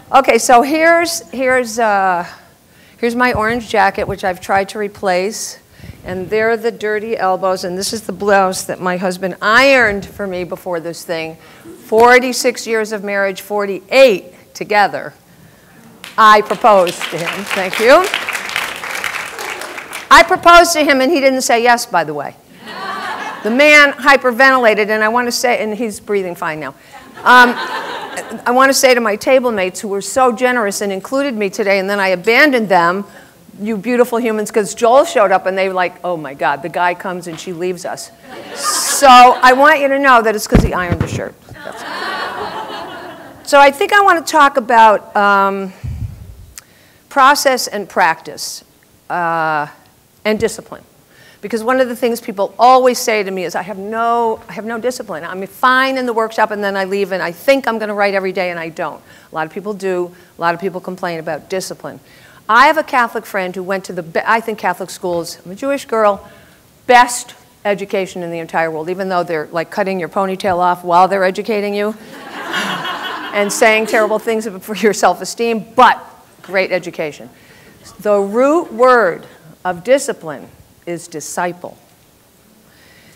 Okay, so here's my orange jacket, which I've tried to replace. And there are the dirty elbows, and this is the blouse that my husband ironed for me before this thing. 46 years of marriage, 48 together. I proposed to him, thank you. I proposed to him and he didn't say yes, by the way. The man hyperventilated, and I want to say, and he's breathing fine now. I want to say to my table mates who were so generous and included me today, and then I abandoned them, you beautiful humans, because Joel showed up and they were like, oh my God, the guy comes and she leaves us. So I want you to know that it's because he ironed the shirt. So I think I want to talk about process and practice and discipline. Because one of the things people always say to me is, I have no discipline. I'm fine in the workshop and then I leave and I think I'm going to write every day and I don't. A lot of people do. A lot of people complain about discipline. I have a Catholic friend who went to I think Catholic schools, I'm a Jewish girl, best education in the entire world, even though they're like cutting your ponytail off while they're educating you and saying terrible things for your self-esteem, but great education. The root word of discipline is disciple.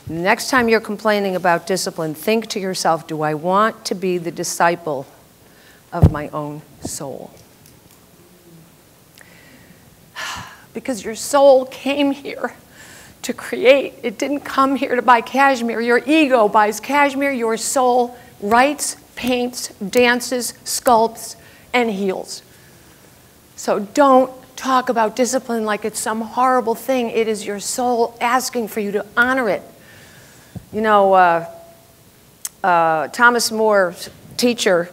Next time you're complaining about discipline, think to yourself, do I want to be the disciple of my own soul? Because your soul came here to create. It didn't come here to buy cashmere. Your ego buys cashmere. Your soul writes, paints, dances, sculpts, and heals. So don't talk about discipline like it's some horrible thing. It is your soul asking for you to honor it. You know, Thomas More's teacher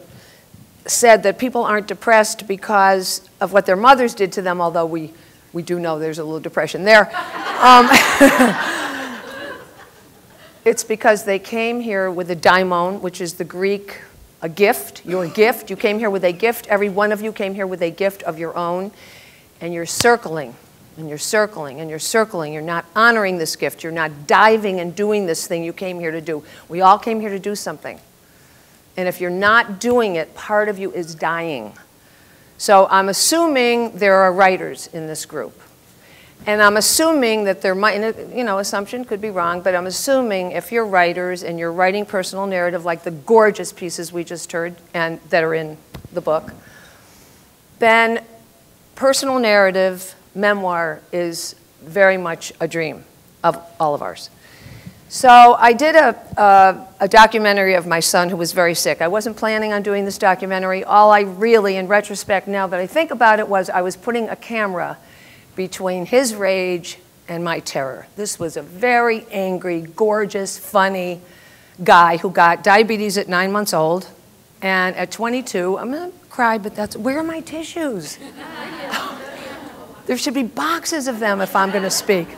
said that people aren't depressed because of what their mothers did to them, although we do know there's a little depression there. It's because they came here with a daimon, which is the Greek, a gift, your gift. You came here with a gift. Every one of you came here with a gift of your own. And you're circling, and you're circling, and you're circling. You're not honoring this gift. You're not diving and doing this thing you came here to do. We all came here to do something. And if you're not doing it, part of you is dying. So I'm assuming there are writers in this group. And I'm assuming that there might, you know, assumption could be wrong, but I'm assuming if you're writers and you're writing personal narrative like the gorgeous pieces we just heard and that are in the book, then personal narrative, memoir, is very much a dream of all of ours. So I did a documentary of my son who was very sick. I wasn't planning on doing this documentary. All I really, in retrospect, now that I think about it, was I was putting a camera between his rage and my terror. This was a very angry, gorgeous, funny guy who got diabetes at 9 months old. And at 22, I'm going to cry, but where are my tissues? There should be boxes of them if I'm going to speak.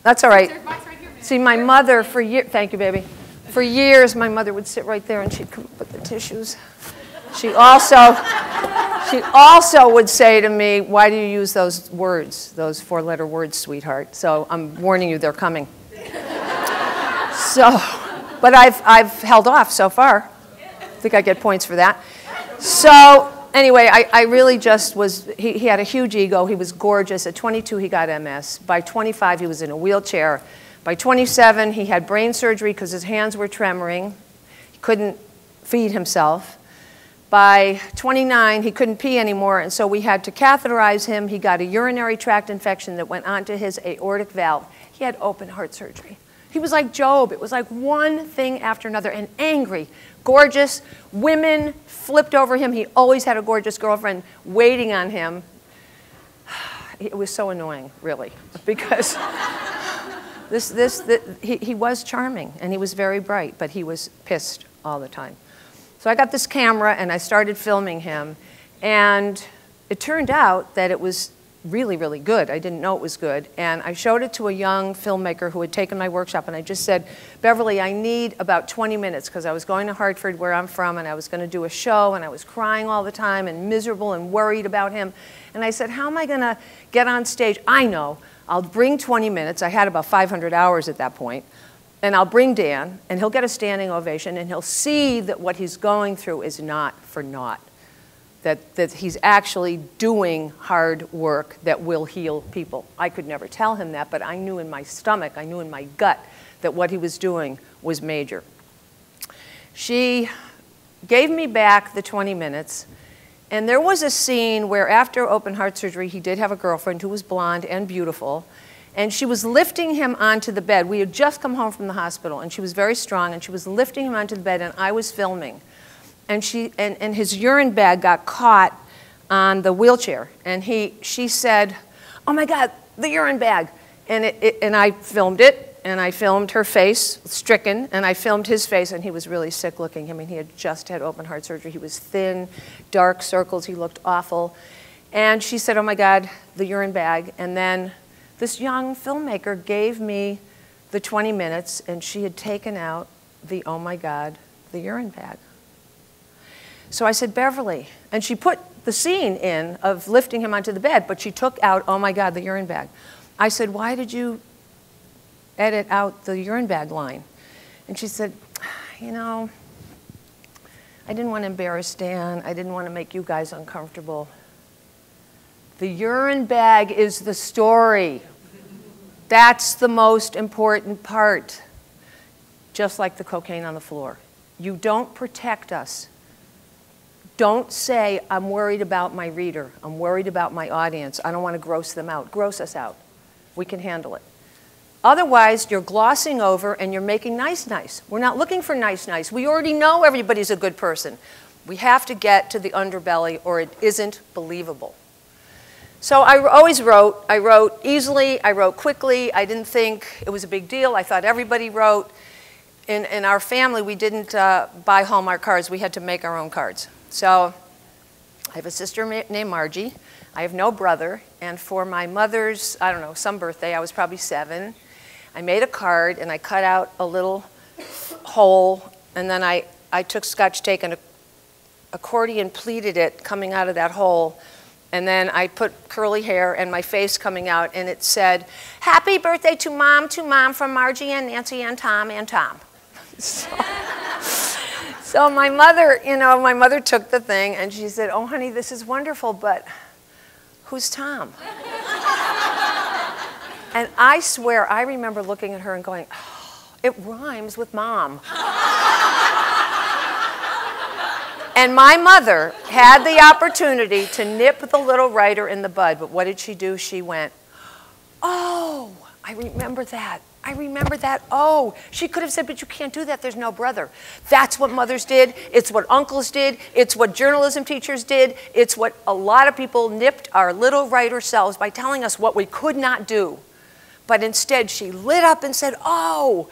That's all right. See, my mother, for years, thank you, baby. For years, my mother would sit right there and she'd come up with the tissues. She also would say to me, why do you use those words, those four-letter words, sweetheart? So I'm warning you, they're coming. So, but I've held off so far. I think I get points for that. So anyway, I really just was, he had a huge ego. He was gorgeous. At 22, he got MS. By 25, he was in a wheelchair. By 27, he had brain surgery because his hands were tremoring. He couldn't feed himself. By 29, he couldn't pee anymore, and so we had to catheterize him. He got a urinary tract infection that went onto his aortic valve. He had open heart surgery. He was like Job. It was like one thing after another, and angry, gorgeous. Women flipped over him. He always had a gorgeous girlfriend waiting on him. It was so annoying, really, because he was charming, and he was very bright, but he was pissed all the time. So I got this camera, and I started filming him, and it turned out that it was really, really good. I didn't know it was good, and I showed it to a young filmmaker who had taken my workshop, and I just said, Beverly, I need about 20 minutes, because I was going to Hartford, where I'm from, and I was going to do a show, and I was crying all the time, and miserable and worried about him, and I said, how am I going to get on stage? I know, I'll bring 20 minutes. I had about 500 hours at that point. And I'll bring Dan, and he'll get a standing ovation, and he'll see that what he's going through is not for naught, that he's actually doing hard work that will heal people. I could never tell him that, but I knew in my stomach, I knew in my gut that what he was doing was major. She gave me back the 20 minutes, and there was a scene where after open heart surgery, he did have a girlfriend who was blonde and beautiful, and she was lifting him onto the bed. We had just come home from the hospital, and she was very strong, and she was lifting him onto the bed, and I was filming. And his urine bag got caught on the wheelchair, and she said, "Oh my God, the urine bag!" And I filmed it, and I filmed her face, stricken, and I filmed his face, and he was really sick looking. I mean, he had just had open heart surgery. He was thin, dark circles. He looked awful. And she said, "Oh my God, the urine bag." And then this young filmmaker gave me the 20 minutes, and she had taken out the, "Oh my God, the urine bag." So I said, "Beverly," and she put the scene in of lifting him onto the bed, but she took out, "Oh my God, the urine bag." I said, "Why did you edit out the urine bag line?" And she said, "You know, I didn't want to embarrass Dan. I didn't want to make you guys uncomfortable. The urine bag is the story. That's the most important part. Just like the cocaine on the floor. You don't protect us. Don't say, 'I'm worried about my reader. I'm worried about my audience. I don't want to gross them out.' Gross us out. We can handle it. Otherwise, you're glossing over and you're making nice. We're not looking for nice. We already know everybody's a good person. We have to get to the underbelly or it isn't believable." So I always wrote. I wrote easily. I wrote quickly. I didn't think it was a big deal. I thought everybody wrote. In our family, we didn't buy Hallmark cards. We had to make our own cards. So I have a sister named Margie. I have no brother. And for my mother's, I don't know, some birthday, I was probably 7, I made a card and I cut out a little hole. And then I took Scotch tape and accordion pleated it coming out of that hole. And then I put curly hair and my face coming out. And it said, "Happy birthday to mom from Margie and Nancy and Tom and Tom." So my mother took the thing and she said, "Oh, honey, this is wonderful, but who's Tom?" And I swear, I remember looking at her and going, "Oh, it rhymes with mom." And my mother had the opportunity to nip the little writer in the bud, but what did she do? She went, "Oh, I remember that. I remember that. Oh," she could have said, "But you can't do that. There's no brother." That's what mothers did. It's what uncles did. It's what journalism teachers did. It's what a lot of people nipped our little writer selves by telling us what we could not do. But instead, she lit up and said, "Oh,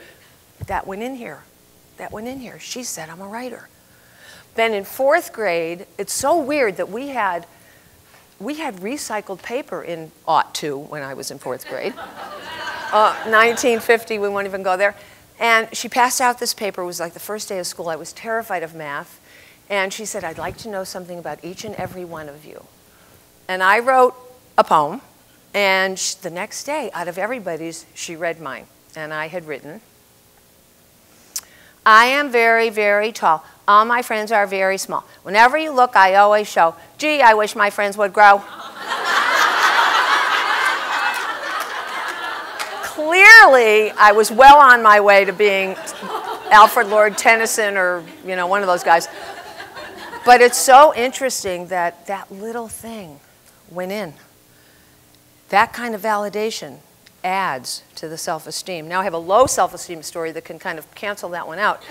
that went in here. That went in here. She said I'm a writer." Then in 4th grade, it's so weird that we had recycled paper in '02 when I was in 4th grade. 1950, we won't even go there. And she passed out this paper. It was like the first day of school. I was terrified of math. And she said, "I'd like to know something about each and every one of you." And I wrote a poem. And the next day, out of everybody's, she read mine. And I had written, "I am very, very tall. All my friends are very small. Whenever you look, I always show. Gee, I wish my friends would grow." Clearly, I was well on my way to being Alfred Lord Tennyson or, one of those guys. But it's so interesting that that little thing went in. That kind of validation adds to the self-esteem. Now I have a low self-esteem story that can kind of cancel that one out.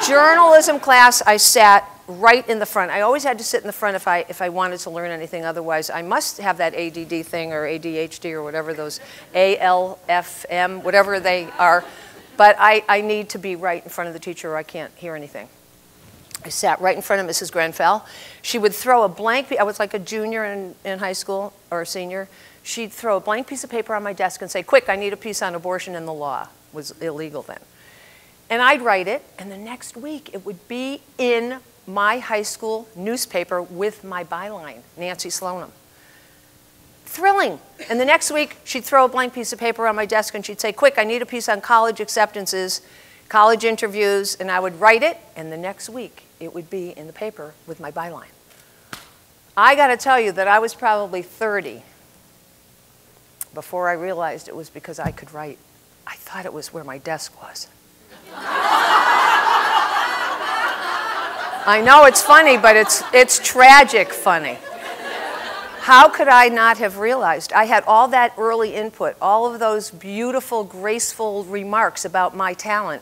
Journalism class, I sat right in the front. I always had to sit in the front if I wanted to learn anything. Otherwise, I must have that ADD thing or ADHD or whatever those ALFM, whatever they are. But I need to be right in front of the teacher or I can't hear anything. I sat right in front of Mrs. Grenfell. She would throw a blank, I was like a junior in high school or a senior. She'd throw a blank piece of paper on my desk and say, "Quick, I need a piece on abortion and the law." It was illegal then. And I'd write it, and the next week it would be in my high school newspaper with my byline, Nancy Sloanham. thrilling. And the next week, she'd throw a blank piece of paper on my desk and she'd say, quick, I need a piece on college acceptances, college interviews, and I would write it, and the next week, it would be in the paper with my byline. I got to tell you that I was probably 30 before I realized it was because I could write. I thought it was where my desk was. I know it's funny, but it's tragic funny. How could I not have realized? I had all that early input, all of those beautiful, graceful remarks about my talent.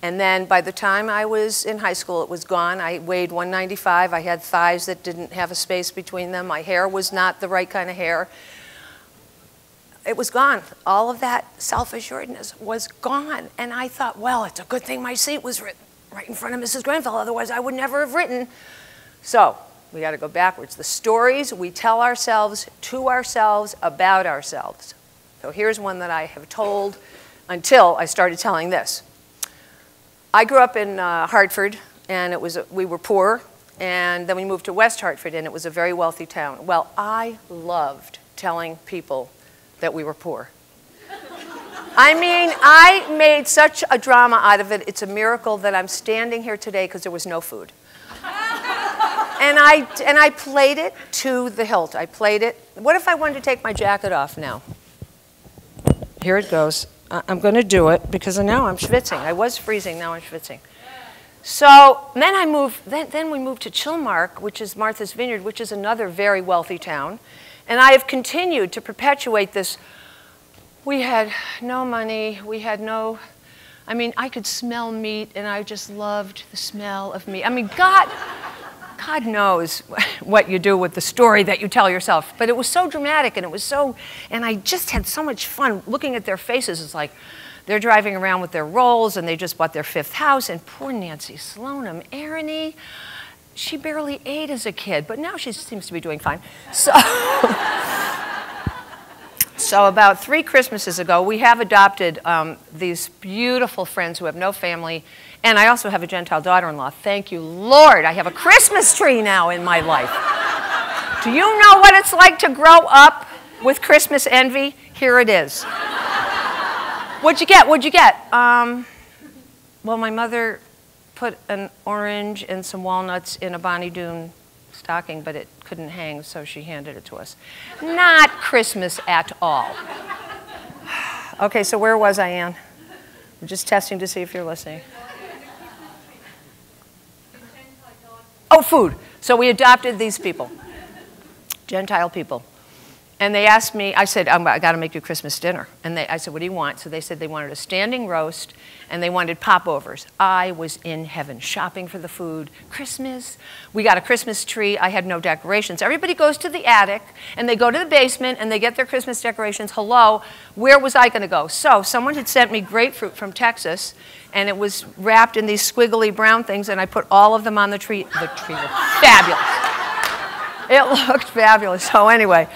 And then by the time I was in high school, it was gone. I weighed 195. I had thighs that didn't have a space between them. My hair was not the right kind of hair. It was gone. All of that self-assuredness was gone. And I thought, well, it's a good thing my seat was written right in front of Mrs. Grenfell, otherwise I would never have written. So we got to go backwards. The stories we tell ourselves, to ourselves, about ourselves. So here's one that I have told until I started telling this. I grew up in Hartford, and we were poor, and then we moved to West Hartford, and it was a very wealthy town. Well, I loved telling people that we were poor. I mean, I made such a drama out of it. It's a miracle that I'm standing here today because there was no food. And I played it to the hilt. I played it. What if I wanted to take my jacket off now? Here it goes. I'm going to do it because now I'm schwitzing. I was freezing, now I'm schwitzing. So then then we moved to Chilmark, which is Martha's Vineyard, which is another very wealthy town. And I have continued to perpetuate this. We had no money, we had no, I mean, I could smell meat and I just loved the smell of meat. I mean, God knows what you do with the story that you tell yourself. But it was so dramatic, and it was so, and I just had so much fun looking at their faces. It's like they're driving around with their rolls, and they just bought their 5th house. And poor Nancy Sloanham, Aronie, she barely ate as a kid, but now she seems to be doing fine. So, so about 3 Christmases ago, we have adopted these beautiful friends who have no family. And I also have a Gentile daughter-in-law. Thank you, Lord. I have a Christmas tree now in my life. Do you know what it's like to grow up with Christmas envy? Here it is. What'd you get? What'd you get? Well, my mother put an orange and some walnuts in a Bonnie Doon stocking, but it couldn't hang, so she handed it to us. Not Christmas at all. Okay, so where was I, Ann? I'm just testing to see if you're listening. Oh, food. So we adopted these people, Gentile people. And they asked me, I said, I got to make you Christmas dinner. And I said, what do you want? So they said they wanted a standing roast, and they wanted popovers. I was in heaven, shopping for the food. Christmas. We got a Christmas tree. I had no decorations. Everybody goes to the attic, and they go to the basement, and they get their Christmas decorations. Hello, where was I going to go? So someone had sent me grapefruit from Texas, and it was wrapped in these squiggly brown things, and I put all of them on the tree. The tree was fabulous. It looked fabulous. So anyway,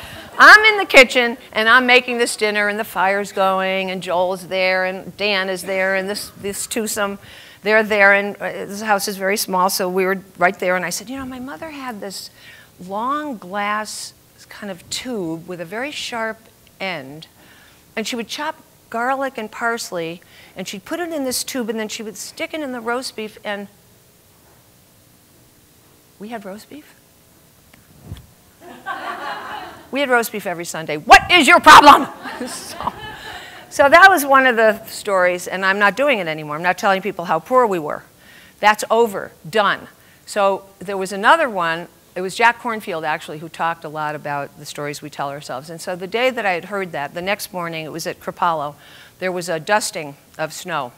I'm in the kitchen, and I'm making this dinner, and the fire's going, and Joel's there, and Dan is there, and this twosome, they're there, and this house is very small, so we were right there, and I said, you know, my mother had this long glass kind of tube with a very sharp end, and she would chop garlic and parsley, and she'd put it in this tube, and then she would stick it in the roast beef, and we had roast beef? We had roast beef every Sunday. What is your problem? So that was one of the stories, and I'm not doing it anymore. I'm not telling people how poor we were. That's over, done. So there was another one. It was Jack Kornfield, actually, who talked a lot about the stories we tell ourselves. And so the day that I had heard that, the next morning, it was at Crepallo, there was a dusting of snow.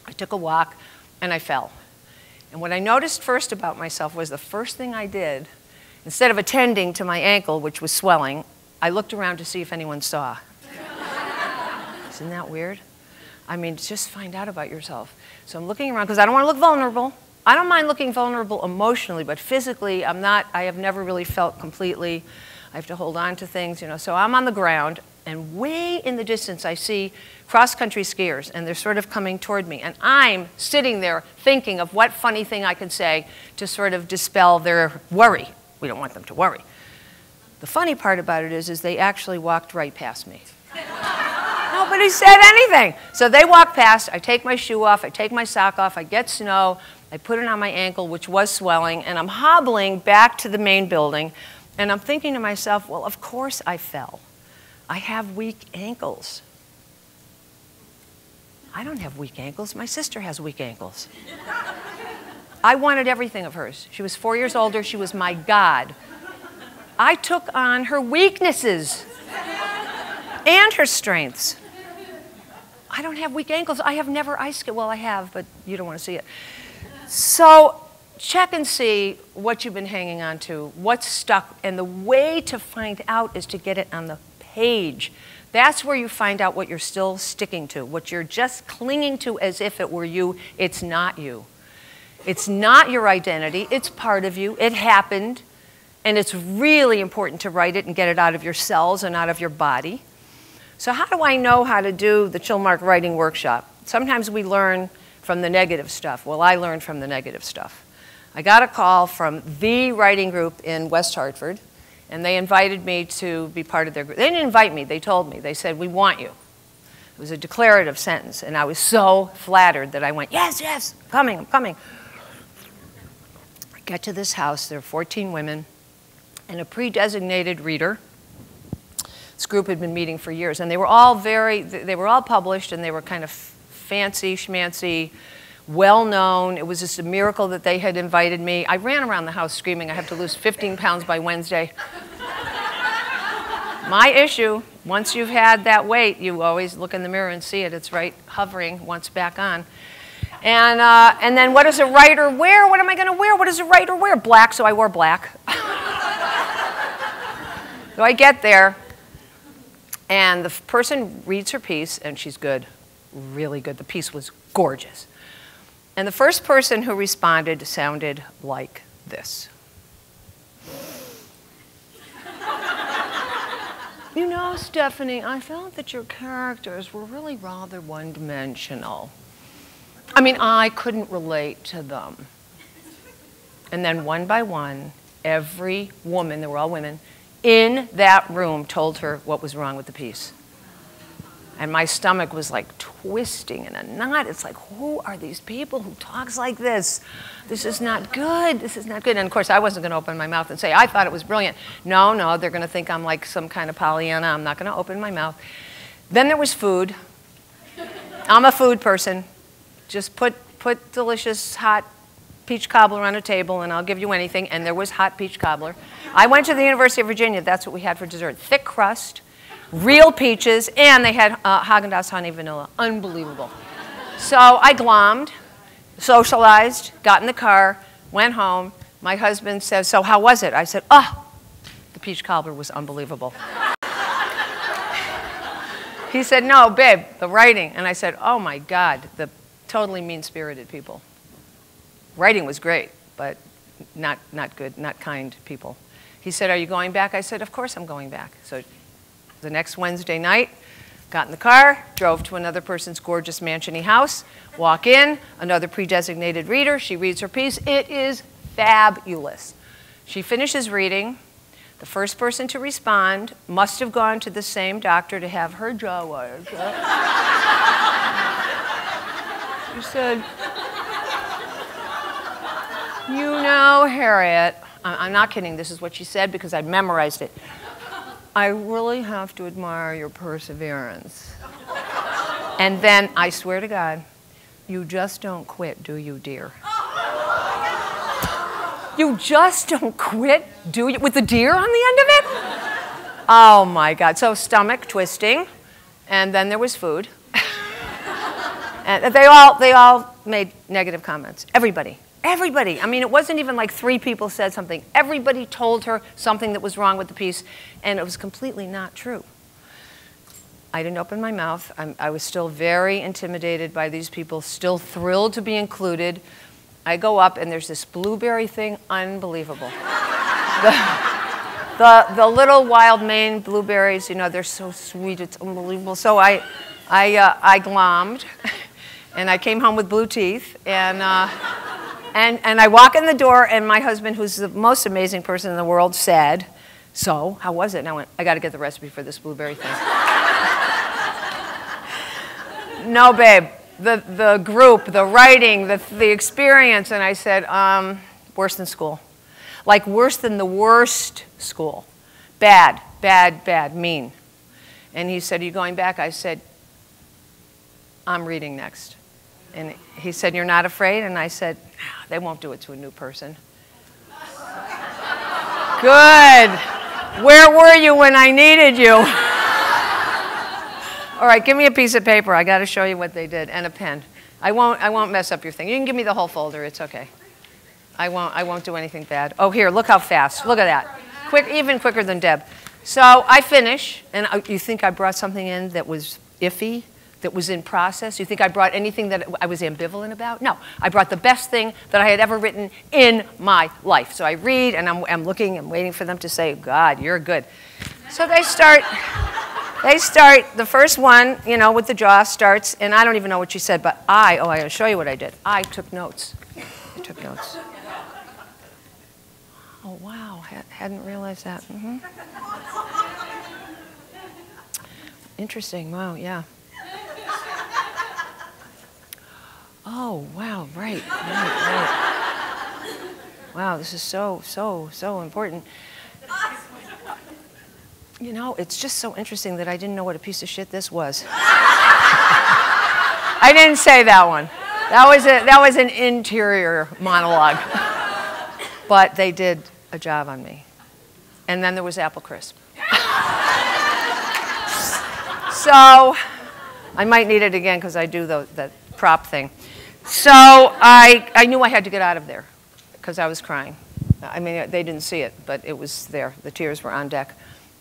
I took a walk, and I fell. And what I noticed first about myself was the first thing I did, instead of attending to my ankle, which was swelling, I looked around to see if anyone saw. Isn't that weird? I mean, just find out about yourself. So I'm looking around because I don't want to look vulnerable. I don't mind looking vulnerable emotionally, but physically, I have never really felt completely. I have to hold on to things, you know. So I'm on the ground, and way in the distance, I see cross-country skiers, and they're sort of coming toward me. And I'm sitting there thinking of what funny thing I could say to sort of dispel their worry. We don't want them to worry. The funny part about it is they actually walked right past me. Nobody said anything. So they walk past, I take my shoe off, I take my sock off, I get snow, I put it on my ankle, which was swelling, and I'm hobbling back to the main building, and I'm thinking to myself, well, of course I fell. I have weak ankles. I don't have weak ankles. My sister has weak ankles. I wanted everything of hers. She was 4 years older. She was my God. I took on her weaknesses and her strengths. I don't have weak ankles. I have never ice skated. Well, I have, but you don't want to see it. So check and see what you've been hanging on to, what's stuck, and the way to find out is to get it on the page. That's where you find out what you're still sticking to, what you're just clinging to as if it were you. It's not you. It's not your identity. It's part of you. It happened, and it's really important to write it and get it out of your cells and out of your body. So how do I know how to do the Chilmark writing workshop? Sometimes we learn from the negative stuff. Well, I learned from the negative stuff. I got a call from the writing group in West Hartford, and they invited me to be part of their group. They didn't invite me. They told me. They said, we want you. It was a declarative sentence, and I was so flattered that I went, yes, yes, I'm coming, I'm coming. I get to this house. There are 14 women and a pre-designated reader. This group had been meeting for years, and they were all published, and they were kind of fancy, schmancy, well-known. It was just a miracle that they had invited me. I ran around the house screaming, I have to lose 15 pounds by Wednesday. My issue, once you've had that weight, you always look in the mirror and see it. It's right hovering once back on. And then what does a writer wear? What am I going to wear? What does a writer wear? Black, so I wore black. So I get there. And the person reads her piece, and she's good, really good. The piece was gorgeous. And the first person who responded sounded like this. You know, Stephanie, I felt that your characters were really rather one-dimensional. I mean, I couldn't relate to them. And then one by one, every woman, they were all women, in that room told her what was wrong with the piece. And my stomach was like twisting in a knot. It's like, who are these people who talks like this? This is not good. This is not good. And of course, I wasn't going to open my mouth and say, I thought it was brilliant. No, no, they're going to think I'm like some kind of Pollyanna. I'm not going to open my mouth. Then there was food. I'm a food person. Just put delicious hot peach cobbler on a table and I'll give you anything. And there was hot peach cobbler. I went to the University of Virginia. That's what we had for dessert. Thick crust, real peaches, and they had Haagen-Dazs honey vanilla. Unbelievable. So I glommed, socialized, got in the car, went home. My husband says, so how was it? I said, oh, the peach cobbler was unbelievable. He said, no, babe, the writing. And I said, oh my God, the totally mean-spirited people. Writing was great, but not good, not kind people. He said, are you going back? I said, of course I'm going back. So the next Wednesday night, got in the car, drove to another person's gorgeous mansion-y house, walk in, another pre-designated reader, she reads her piece. It is fabulous. She finishes reading. The first person to respond must have gone to the same doctor to have her jaw wired. She said, you know, Harriet, I'm not kidding, this is what she said because I memorized it. I really have to admire your perseverance. And then, I swear to God, you just don't quit, do you, dear? You just don't quit, do you? With the deer on the end of it? Oh my God. So stomach twisting, and then there was food. And they all made negative comments. Everybody. Everybody. I mean, it wasn't even like 3 people said something. Everybody told her something that was wrong with the piece, and it was completely not true. I didn't open my mouth. I was still very intimidated by these people, still thrilled to be included. I go up, and there's this blueberry thing, unbelievable. The little wild Maine blueberries, you know, they're so sweet, it's unbelievable. So I glommed, and I came home with blue teeth, and I walk in the door, and my husband, who's the most amazing person in the world, said, So, how was it? And I went, I got to get the recipe for this blueberry thing. No, babe. The group, the writing, the experience. And I said, worse than school. Like worse than the worst school. Bad, bad, bad, mean. And he said, are you going back? I said, I'm reading next. And he said, you're not afraid? And I said, they won't do it to a new person. Good. Where were you when I needed you? All right, give me a piece of paper. I got to show you what they did, and a pen. I won't mess up your thing. You can give me the whole folder. It's okay. I won't do anything bad. Oh, here, look how fast. Look at that. Quick, even quicker than Deb. So I finish, and you think I brought something in that was iffy, that was in process? You think I brought anything that I was ambivalent about? No, I brought the best thing that I had ever written in my life. So I read, and I'm looking and waiting for them to say, God, you're good. So they start, the first one, you know, with the jaw starts, and I don't even know what she said, but I'll show you what I did. I took notes. I took notes. Oh, wow, hadn't realized that. Interesting, wow, yeah. Oh, wow, right. Wow, this is so important. You know, it's just so interesting that I didn't know what a piece of shit this was. I didn't say that one. That was an interior monologue. But they did a job on me. And then there was apple crisp. So I might need it again because I do that prop thing. So I knew I had to get out of there because I was crying. I mean, they didn't see it, but it was there. The tears were on deck.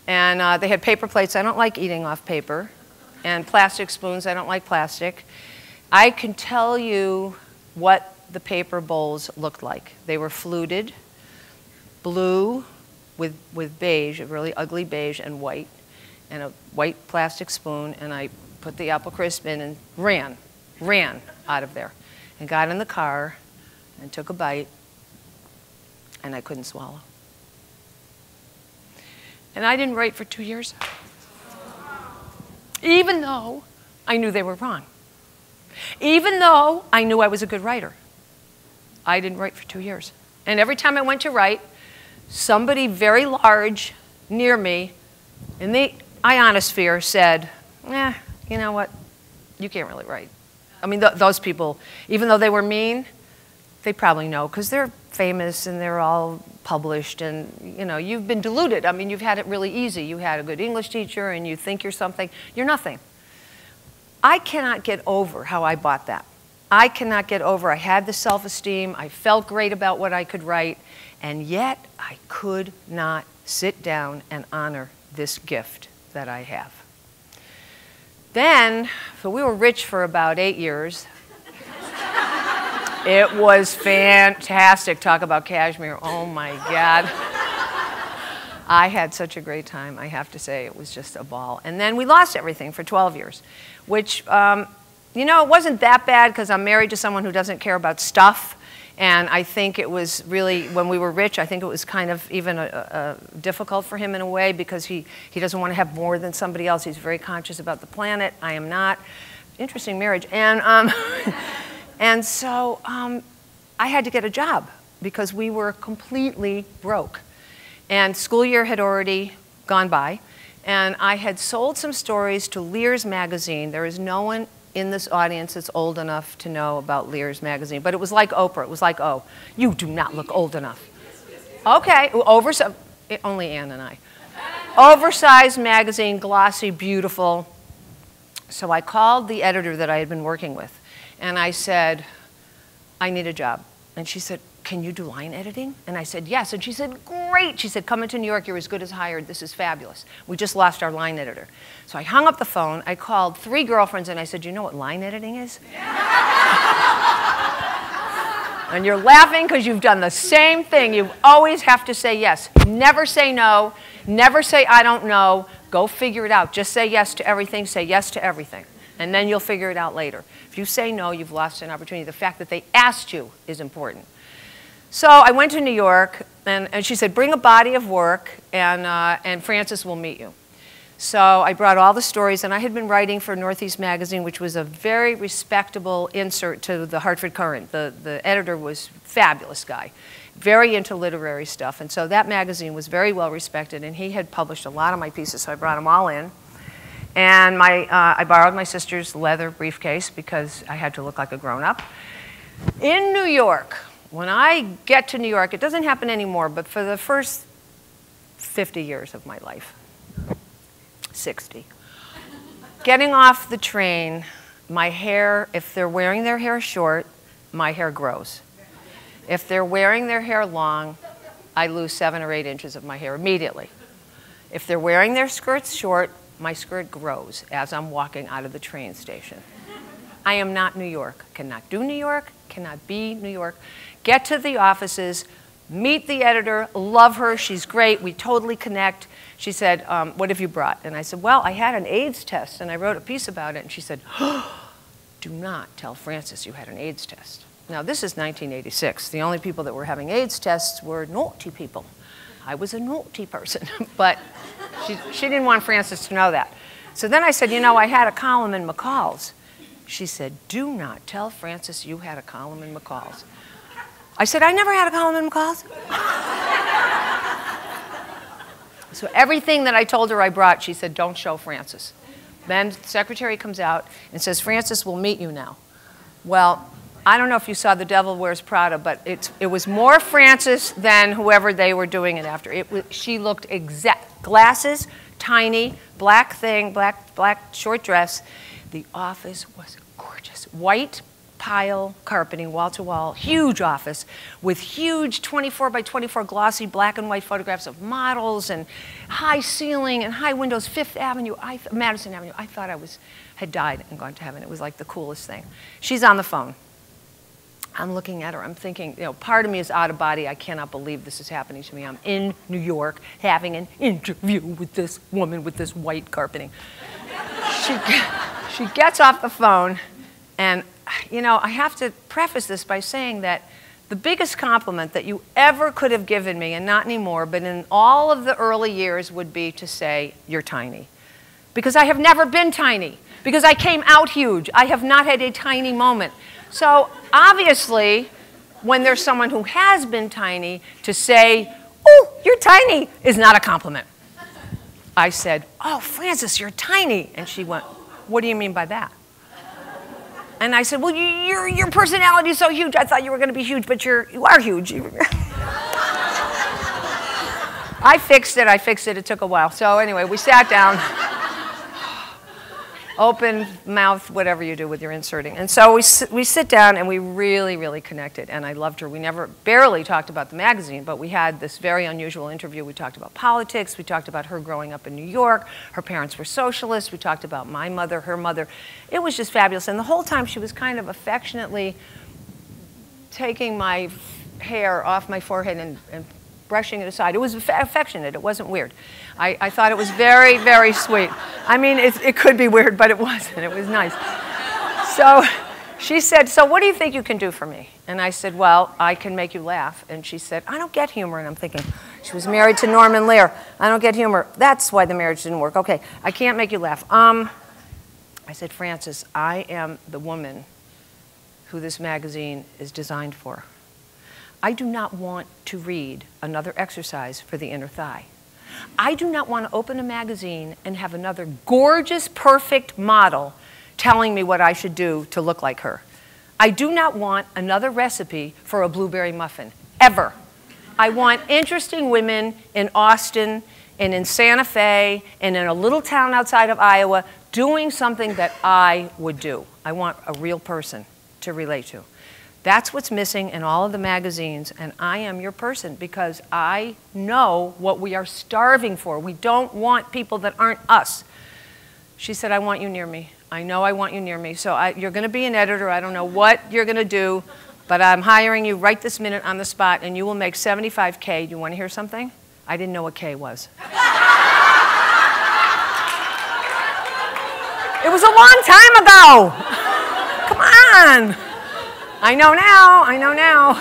And they had paper plates. I don't like eating off paper. And plastic spoons. I don't like plastic. I can tell you what the paper bowls looked like. They were fluted, blue with beige, a really ugly beige, and white. And a white plastic spoon. And I put the apple crisp in and ran out of there. And got in the car and took a bite. And I couldn't swallow. And I didn't write for 2 years, even though I knew they were wrong. Even though I knew I was a good writer, I didn't write for 2 years. And every time I went to write, somebody very large near me in the ionosphere said, you know what, you can't really write. I mean, those people, even though they were mean, they probably know because they're famous and they're all published and, you know, you've been deluded. I mean, you've had it really easy. You had a good English teacher and you think you're something. You're nothing. I cannot get over how I bought that. I cannot get over. I had the self-esteem. I felt great about what I could write. And yet, I could not sit down and honor this gift that I have. Then, so we were rich for about 8 years. It was fantastic. Talk about cashmere. Oh, my God. I had such a great time, I have to say. It was just a ball. And then we lost everything for 12 years, which, you know, it wasn't that bad because I'm married to someone who doesn't care about stuff. And I think it was really, when we were rich, I think it was kind of even difficult for him in a way because he doesn't want to have more than somebody else. He's very conscious about the planet. I am not. Interesting marriage. And, and so I had to get a job because we were completely broke. And school year had already gone by. And I had sold some stories to Lear's magazine. There is no one in this audience that's old enough to know about Lear's magazine. But it was like Oprah. It was like, oh, you do not look old enough. Okay, only Ann and I. Oversized magazine, glossy, beautiful. So I called the editor that I had been working with. And I said, I need a job. And she said, can you do line editing? And I said, yes. And she said, great. She said, come into New York. You're as good as hired. This is fabulous. We just lost our line editor. So I hung up the phone. I called 3 girlfriends, and I said, you know what line editing is? And you're laughing because you've done the same thing. You always have to say yes. Never say no. Never say I don't know. Go figure it out. Just say yes to everything. Say yes to everything. And then you'll figure it out later. If you say no, you've lost an opportunity. The fact that they asked you is important. So I went to New York, and she said, bring a body of work, and Frances will meet you. So I brought all the stories, and I had been writing for Northeast Magazine, which was a very respectable insert to the Hartford Courant. The editor was a fabulous guy, very into literary stuff, and so that magazine was very well respected, and he had published a lot of my pieces, so I brought them all in. And I borrowed my sister's leather briefcase because I had to look like a grown-up. In New York, when I get to New York, it doesn't happen anymore, but for the first 50 years of my life, 60. Getting off the train, my hair, if they're wearing their hair short, my hair grows. If they're wearing their hair long, I lose 7 or 8 inches of my hair immediately. If they're wearing their skirts short, my skirt grows as I'm walking out of the train station. I am not New York. Cannot do New York, cannot be New York. Get to the offices, meet the editor, love her, she's great, we totally connect. She said, what have you brought? And I said, well, I had an AIDS test, and I wrote a piece about it. And she said, do not tell Frances you had an AIDS test. Now, this is 1986. The only people that were having AIDS tests were naughty people. I was a naughty person, but she didn't want Frances to know that. So then I said, you know, I had a column in McCall's. She said, do not tell Frances you had a column in McCall's. I said, I never had a column in McCall's. So everything that I told her I brought, she said, don't show Frances. Then the secretary comes out and says, Frances will meet you now. Well, I don't know if you saw The Devil Wears Prada, but it was more Frances than whoever they were doing it after. She looked exact. Glasses, tiny, black thing, black short dress. The office was gorgeous. White pile carpeting, wall to wall, huge office with huge 24 by 24 glossy black and white photographs of models and high ceiling and high windows, Fifth Avenue, Madison Avenue. I thought I had died and gone to heaven. It was like the coolest thing. She's on the phone. I'm looking at her. I'm thinking, you know, part of me is out of body. I cannot believe this is happening to me. I'm in New York having an interview with this woman with this white carpeting. She gets off the phone, and you know, I have to preface this by saying that the biggest compliment that you ever could have given me, and not anymore, but in all of the early years, would be to say, you're tiny. Because I have never been tiny. Because I came out huge. I have not had a tiny moment. So obviously, when there's someone who has been tiny, to say, oh, you're tiny, is not a compliment. I said, oh, Frances, you're tiny. And she went, what do you mean by that? And I said, well, your personality is so huge. I thought you were going to be huge, but you are huge. I fixed it. It took a while. So anyway, we sat down. Open mouth, whatever you do with your inserting. And so we sit down, and we really, really connected. And I loved her. We barely talked about the magazine, but we had this very unusual interview. We talked about politics. We talked about her growing up in New York. Her parents were socialists. We talked about my mother, her mother. It was just fabulous. And the whole time she was kind of affectionately taking my hair off my forehead and brushing it aside. It was affectionate. It wasn't weird. I thought it was very, very sweet. I mean, it could be weird, but it wasn't. It was nice. So she said, so what do you think you can do for me? And I said, well, I can make you laugh. And she said, I don't get humor. And I'm thinking, she was married to Norman Lear. I don't get humor. That's why the marriage didn't work. Okay, I can't make you laugh. I said, Frances, I am the woman who this magazine is designed for. I do not want to read another exercise for the inner thigh. I do not want to open a magazine and have another gorgeous, perfect model telling me what I should do to look like her. I do not want another recipe for a blueberry muffin, ever. I want interesting women in Austin and in Santa Fe and in a little town outside of Iowa doing something that I would do. I want a real person to relate to. That's what's missing in all of the magazines, and I am your person because I know what we are starving for. We don't want people that aren't us. She said, I want you near me. I know I want you near me. So you're going to be an editor. I don't know what you're going to do, but I'm hiring you right this minute on the spot, and you will make $75K. Do you want to hear something? I didn't know what K was. It was a long time ago. Come on. I know now.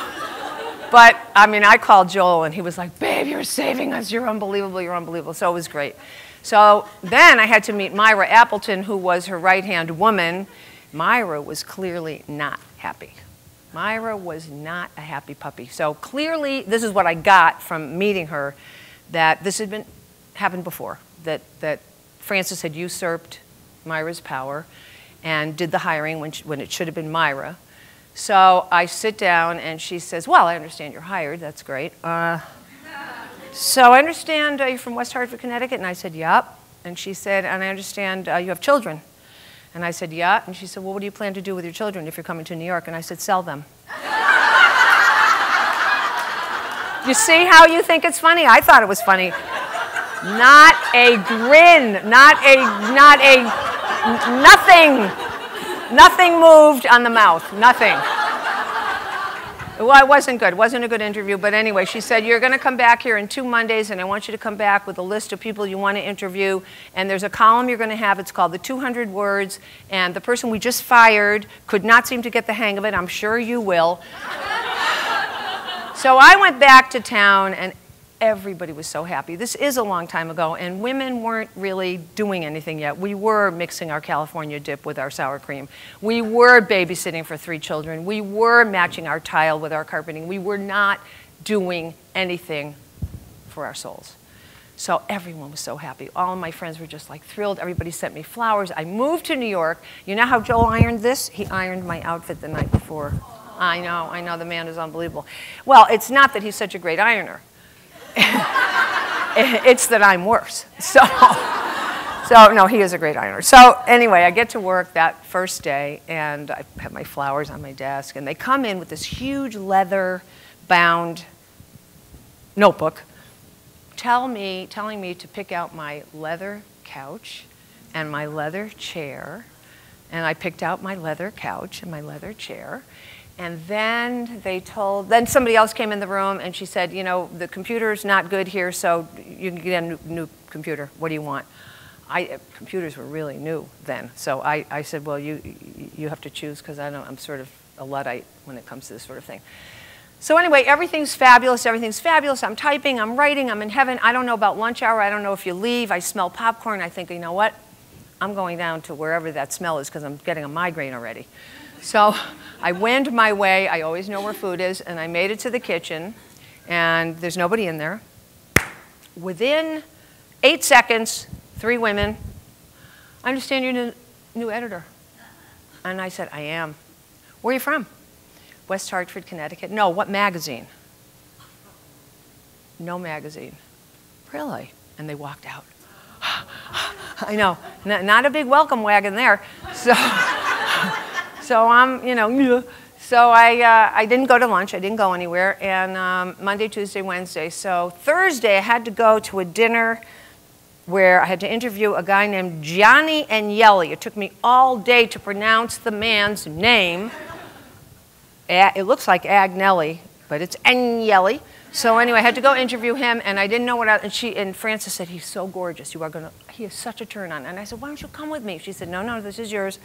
But, I mean, I called Joel, and he was like, babe, you're saving us. You're unbelievable. You're unbelievable. So it was great. So then I had to meet Myra Appleton, who was her right-hand woman. Myra was clearly not happy. Myra was not a happy puppy. So clearly, this is what I got from meeting her, that this had happened before, that Frances had usurped Myra's power and did the hiring when it should have been Myra. So I sit down, and she says, well, I understand you're hired. That's great. So I understand you're from West Hartford, Connecticut. And I said, yep. And she said, and I understand you have children. And I said, yeah. And she said, well, what do you plan to do with your children if you're coming to New York? And I said, sell them. You see how you think it's funny? I thought it was funny. Not a grin, nothing moved on the mouth, nothing. Well, it wasn't good. It wasn't a good interview. But anyway, she said, you're going to come back here in 2 Mondays, and I want you to come back with a list of people you want to interview. And there's a column you're going to have. It's called the 200 Words. And the person we just fired could not seem to get the hang of it. I'm sure you will. So I went back to town, and everybody was so happy. This is a long time ago, and women weren't really doing anything yet. We were mixing our California dip with our sour cream. We were babysitting for 3 children. We were matching our tile with our carpeting. We were not doing anything for our souls. So everyone was so happy. All of my friends were just like thrilled. Everybody sent me flowers. I moved to New York. You know how Joel ironed this? He ironed my outfit the night before. I know, the man is unbelievable. Well, it's not that he's such a great ironer. It's that I'm worse. So no, he is a great ironer. So anyway, I get to work that first day, and I have my flowers on my desk, and they come in with this huge leather-bound notebook telling me to pick out my leather couch and my leather chair. And I picked out my leather couch and my leather chair. And then then somebody else came in the room, and she said, you know, the computer's not good here, so you can get a new computer. What do you want? Computers were really new then. So I said, well, you have to choose, because I'm sort of a Luddite when it comes to this sort of thing. So anyway, everything's fabulous. Everything's fabulous. I'm typing. I'm writing. I'm in heaven. I don't know about lunch hour. I don't know if you leave. I smell popcorn. I think, you know what? I'm going down to wherever that smell is, because I'm getting a migraine already. So I wend my way. I always know where food is. And I made it to the kitchen, and there's nobody in there. Within 8 seconds, 3 women, I understand you're the new editor. And I said, I am. Where are you from? West Hartford, Connecticut. No, what magazine? No magazine. Really? And they walked out. I know, not a big welcome wagon there. So I'm, you know, so I didn't go to lunch. I didn't go anywhere. And Monday, Tuesday, Wednesday. So Thursday, I had to go to a dinner where I had to interview a guy named Johnny Agnelli. It took me all day to pronounce the man's name. It looks like Agnelli, but it's Agnelli. So anyway, I had to go interview him, and I didn't know what and Frances said, he's so gorgeous. He is such a turn on. And I said, why don't you come with me? She said, no, this is yours.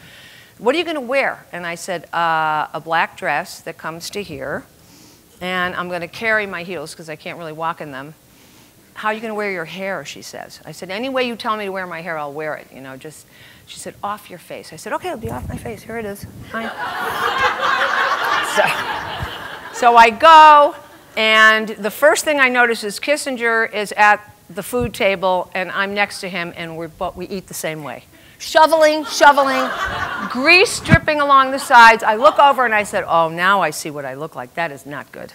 What are you going to wear? And I said, a black dress that comes to here, and I'm going to carry my heels because I can't really walk in them. How are you going to wear your hair, she says. I said, any way you tell me to wear my hair, I'll wear it. You know, just, she said, off your face. I said, okay, it'll be off my face. Here it is. Fine. So I go, and the first thing I notice is Kissinger is at the food table, and I'm next to him, and we eat the same way. Shoveling, grease dripping along the sides. I look over, and I said, oh, now I see what I look like. That is not good.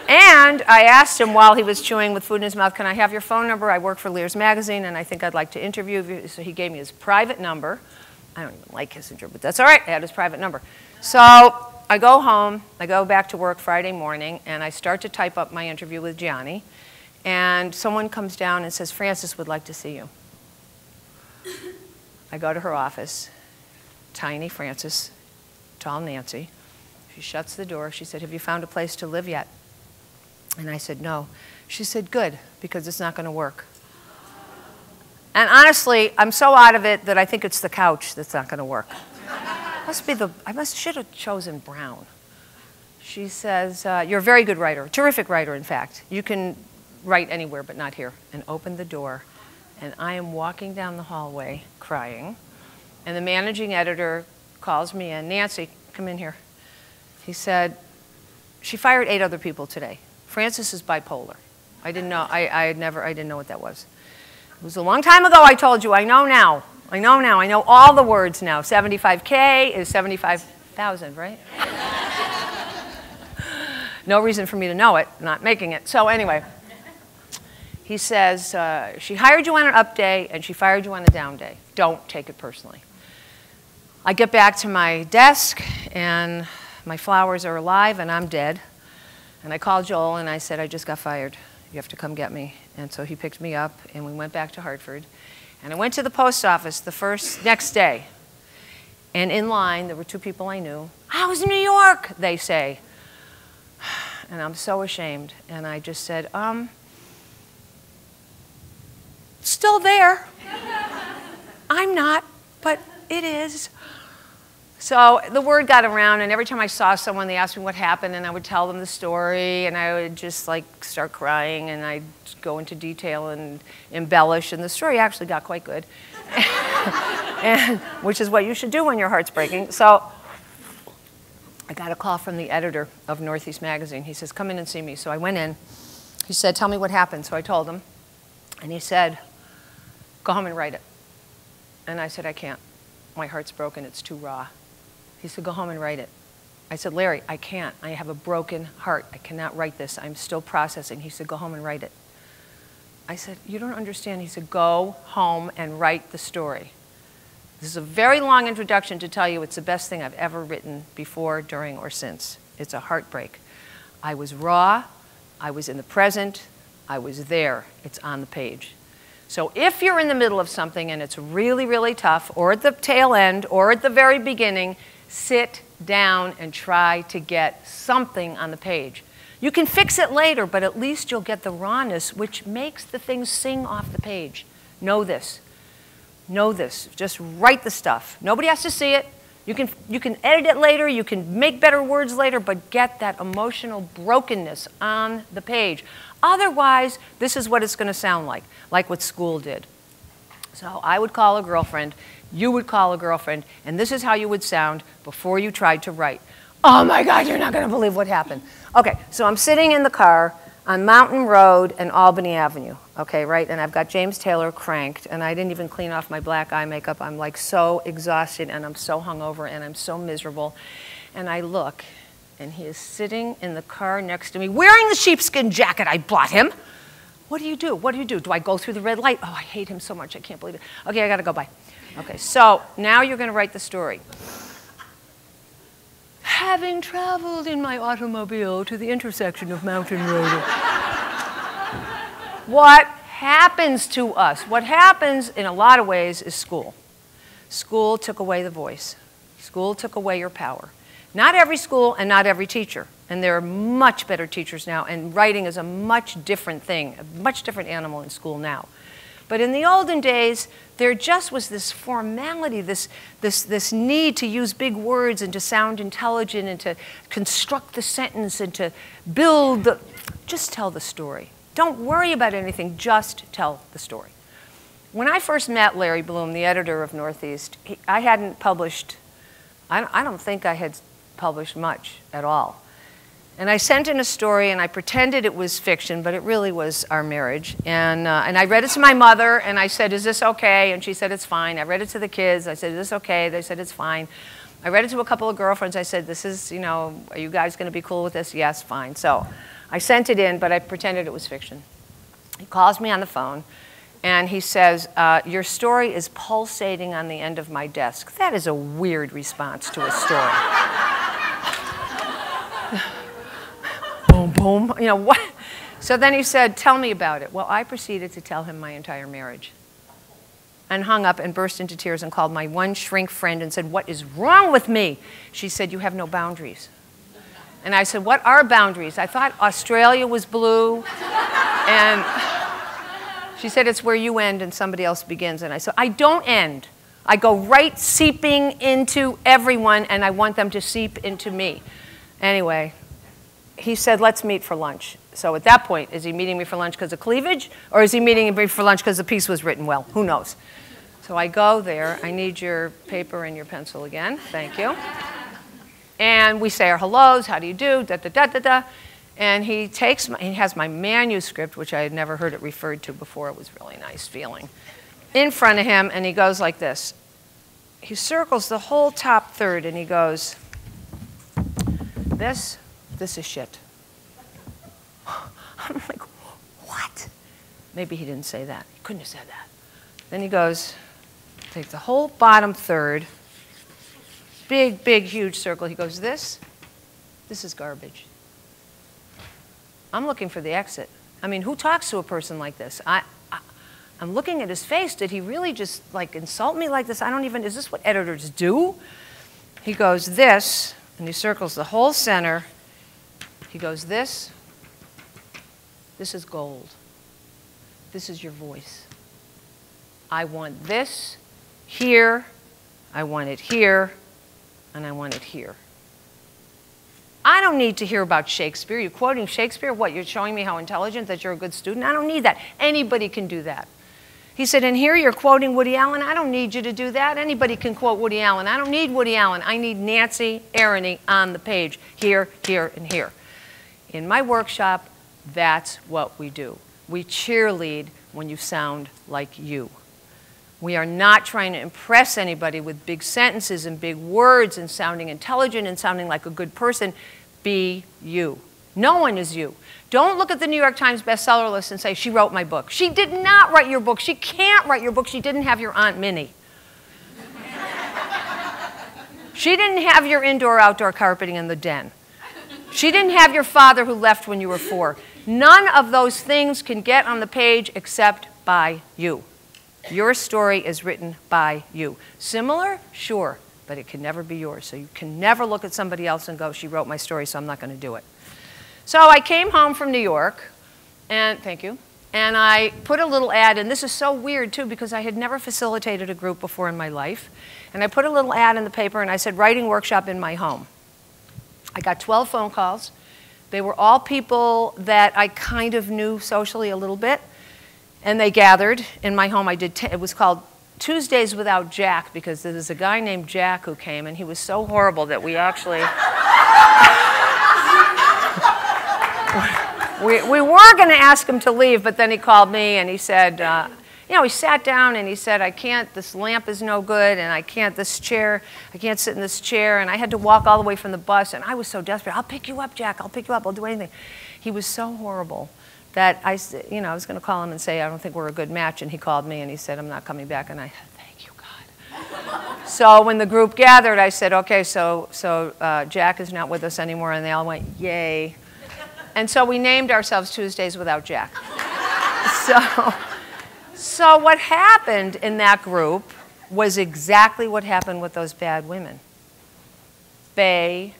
And I asked him while he was chewing with food in his mouth, can I have your phone number? I work for Lear's Magazine, and I think I'd like to interview you. So he gave me his private number. I don't even like Kissinger, but that's all right. I had his private number. So I go home. I go back to work Friday morning, and I start to type up my interview with Johnny. And someone comes down and says, Frances would like to see you. I go to her office. Tiny Frances, tall Nancy. She shuts the door. She said, have you found a place to live yet? And I said, no. She said, good, because it's not going to work. And honestly, I'm so out of it that I think it's the couch that's not going to work. I should have chosen brown. She says, you're a very good writer, terrific writer, in fact. You can write anywhere but not here. And opened the door, and I am walking down the hallway crying, and the managing editor calls me in. Nancy, come in here. He said, she fired 8 other people today. Frances is bipolar. I didn't know, I didn't know what that was. It was a long time ago, I told you. I know now. I know now. I know all the words now. 75K is 75,000, right? No reason for me to know it, not making it. So anyway, he says, she hired you on an up day and she fired you on a down day. Don't take it personally. I get back to my desk and my flowers are alive and I'm dead. And I called Joel and I said, I just got fired. You have to come get me. And so he picked me up and we went back to Hartford. And I went to the post office the next day. And in line, there were 2 people I knew. How's New York? They say. And I'm so ashamed. And I just said, still there. I'm not, but it is. So the word got around, and every time I saw someone, they asked me what happened, and I would tell them the story, and I would just like start crying, and I'd go into detail and embellish, and the story actually got quite good, which is what you should do when your heart's breaking. So I got a call from the editor of Northeast Magazine. He says, come in and see me. So I went in. He said, tell me what happened. So I told him, and he said, go home and write it. And I said, I can't. My heart's broken. It's too raw. He said, go home and write it. I said, Larry, I can't. I have a broken heart. I cannot write this. I'm still processing. He said, go home and write it. I said, you don't understand. He said, go home and write the story. This is a very long introduction to tell you it's the best thing I've ever written before, during, or since. It's a heartbreak. I was raw. I was in the present. I was there. It's on the page. So if you're in the middle of something and it's really, really tough, or at the tail end, or at the very beginning, sit down and try to get something on the page. You can fix it later, but at least you'll get the rawness, which makes the things sing off the page. Know this. Know this. Just write the stuff. Nobody has to see it. You can edit it later. You can make better words later, but get that emotional brokenness on the page. Otherwise, this is what it's going to sound like what school did. So I would call a girlfriend. You would call a girlfriend, and this is how you would sound before you tried to write. Oh my God, you're not going to believe what happened. Okay, so I'm sitting in the car on Mountain Road and Albany Avenue, okay, right? And I've got James Taylor cranked, and I didn't even clean off my black eye makeup. I'm like so exhausted, and I'm so hungover, and I'm so miserable. And I look, and he is sitting in the car next to me, wearing the sheepskin jacket I bought him. What do you do? What do you do? Do I go through the red light? Oh, I hate him so much, I can't believe it. Okay, I gotta go, bye. Okay, so now you're gonna write the story. Having traveled in my automobile to the intersection of Mountain Road. What happens to us? What happens in a lot of ways is school. School took away the voice. School took away your power. Not every school and not every teacher. And there are much better teachers now, and writing is a much different thing, a much different animal in school now. But in the olden days, there just was this formality, this need to use big words and to sound intelligent and to construct the sentence and to build the... Just tell the story. Don't worry about anything, just tell the story. When I first met Larry Bloom, the editor of Northeast, I hadn't published, I don't think I had published much at all. And I sent in a story, and I pretended it was fiction, but it really was our marriage. And I read it to my mother, and I said, is this okay? And she said, it's fine. I read it to the kids. I said, is this okay? They said, it's fine. I read it to a couple of girlfriends. I said, this is, you know, are you guys going to be cool with this? Yes, fine. So I sent it in, but I pretended it was fiction. He calls me on the phone, and he says, your story is pulsating on the end of my desk. That is a weird response to a story. Boom, boom, you know, what? So then he said, tell me about it. Well, I proceeded to tell him my entire marriage and hung up and burst into tears and called my one shrink friend and said, what is wrong with me? She said, you have no boundaries. And I said, what are boundaries? I thought Australia was blue. And she said, it's where you end and somebody else begins. And I said, I don't end. I go right seeping into everyone, and I want them to seep into me. Anyway, he said, let's meet for lunch. So at that point, is he meeting me for lunch because of cleavage, or is he meeting me for lunch because the piece was written well? Who knows? So I go there. I need your paper and your pencil again. Thank you. And we say our hellos. How do you do? Da, da, da, da, da. And he has my manuscript, which I had never heard it referred to before. It was a really nice feeling. In front of him, and he goes like this. He circles the whole top third, and he goes, this is shit. I'm like, what? Maybe he didn't say that. He couldn't have said that. Then he goes, take the whole bottom third, big, big, huge circle. He goes, this is garbage. I'm looking for the exit. I mean, who talks to a person like this? I'm looking at his face. Did he really just like insult me like this? Is this what editors do? He goes, this, and he circles the whole center. He goes, this is gold. This is your voice. I want this here, I want it here, and I want it here. I don't need to hear about Shakespeare. You're quoting Shakespeare? What, you're showing me how intelligent, that you're a good student? I don't need that. Anybody can do that. He said, and here you're quoting Woody Allen. I don't need you to do that. Anybody can quote Woody Allen. I don't need Woody Allen. I need Nancy Aronie on the page, here, here, and here. In my workshop, that's what we do. We cheerlead when you sound like you. We are not trying to impress anybody with big sentences and big words and sounding intelligent and sounding like a good person. Be you. No one is you. Don't look at the New York Times bestseller list and say, she wrote my book. She did not write your book. She can't write your book. She didn't have your Aunt Minnie. She didn't have your indoor-outdoor carpeting in the den. She didn't have your father who left when you were 4. None of those things can get on the page except by you. Your story is written by you. Similar? Sure, but it can never be yours. So you can never look at somebody else and go, she wrote my story, so I'm not going to do it. So I came home from New York, and thank you, and I put a little ad, and this is so weird too because I had never facilitated a group before in my life, and I put a little ad in the paper and I said, writing workshop in my home. I got 12 phone calls. They were all people that I kind of knew socially a little bit, and they gathered in my home. It was called Tuesdays Without Jack because there was a guy named Jack who came, and he was so horrible that we actually... we were going to ask him to leave, but then he called me and he said, you know, he sat down and he said, I can't, this lamp is no good, and I can't sit in this chair, and I had to walk all the way from the bus, and I was so desperate. I'll pick you up, Jack, I'll pick you up, I'll do anything. He was so horrible that I was going to call him and say, I don't think we're a good match, and he called me and he said, I'm not coming back, and I said, thank you, God. So when the group gathered, I said, okay, so Jack is not with us anymore, and they all went, yay. And so we named ourselves Tuesdays Without Jack. So what happened in that group was exactly what happened with those bad women. They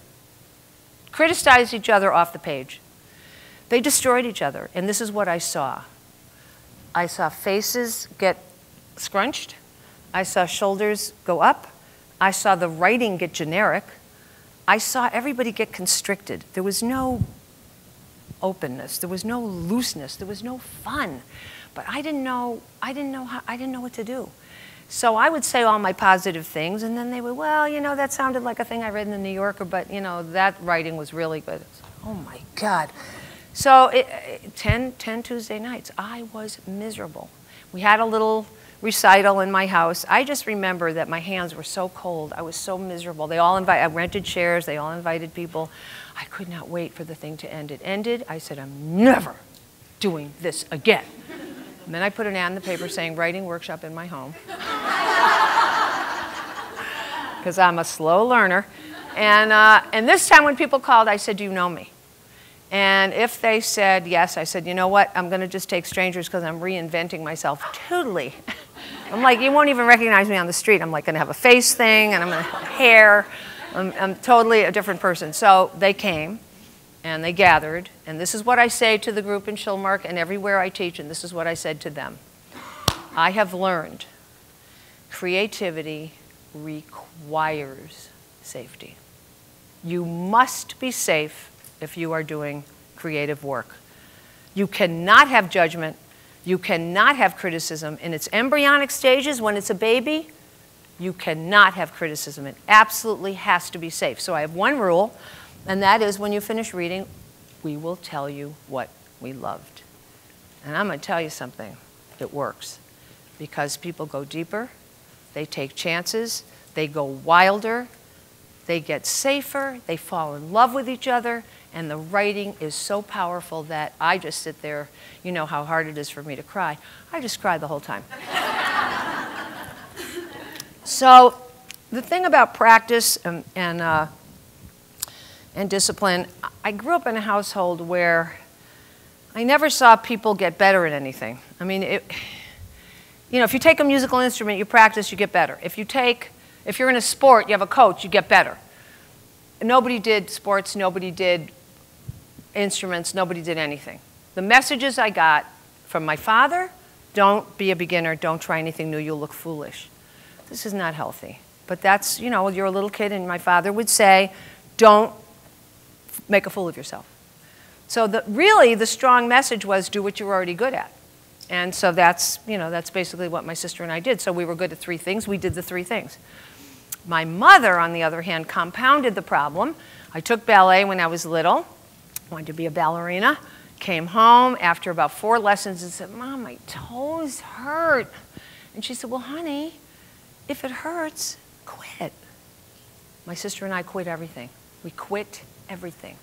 criticized each other off the page. They destroyed each other, and this is what I saw. I saw faces get scrunched. I saw shoulders go up. I saw the writing get generic. I saw everybody get constricted. There was no openness. There was no looseness. There was no fun. But I didn't know what to do. So I would say all my positive things, and then they would, well, you know, that sounded like a thing I read in the New Yorker, but, you know, that writing was really good. Oh, my God. So 10 Tuesday nights, I was miserable. We had a little recital in my house. I just remember that my hands were so cold. I was so miserable. I rented chairs. They all invited people. I could not wait for the thing to end. It ended. I said, I'm never doing this again. And then I put an ad in the paper saying, writing workshop in my home. Because I'm a slow learner. And this time when people called, I said, do you know me? And if they said yes, I said, you know what? I'm going to just take strangers because I'm reinventing myself totally. I'm like, you won't even recognize me on the street. I'm like going to have a face thing, and I'm going to have hair. I'm totally a different person. So they came, and they gathered. And this is what I say to the group in Schulmark and everywhere I teach, and this is what I said to them. I have learned creativity requires safety. You must be safe if you are doing creative work. You cannot have judgment. You cannot have criticism. In its embryonic stages, when it's a baby, you cannot have criticism. It absolutely has to be safe. So I have one rule, and that is when you finish reading, we will tell you what we loved. And I'm going to tell you something. It works. Because people go deeper, they take chances, they go wilder, they get safer, they fall in love with each other, and the writing is so powerful that I just sit there. You know how hard it is for me to cry. I just cry the whole time. So the thing about practice and discipline, I grew up in a household where I never saw people get better at anything. I mean, you know, if you take a musical instrument, you practice, you get better. If you're in a sport, you have a coach, you get better. Nobody did sports, nobody did instruments, nobody did anything. The messages I got from my father, don't be a beginner, don't try anything new, you'll look foolish. This is not healthy. But that's, you know, you're a little kid and my father would say, don't make a fool of yourself. So really the strong message was do what you're already good at. And so that's, you know, that's basically what my sister and I did. So we were good at 3 things, we did the 3 things. My mother, on the other hand, compounded the problem. I took ballet when I was little, wanted to be a ballerina, came home after about 4 lessons and said, Mom, my toes hurt. And she said, well, honey, if it hurts, quit. My sister and I quit everything. We quit everything.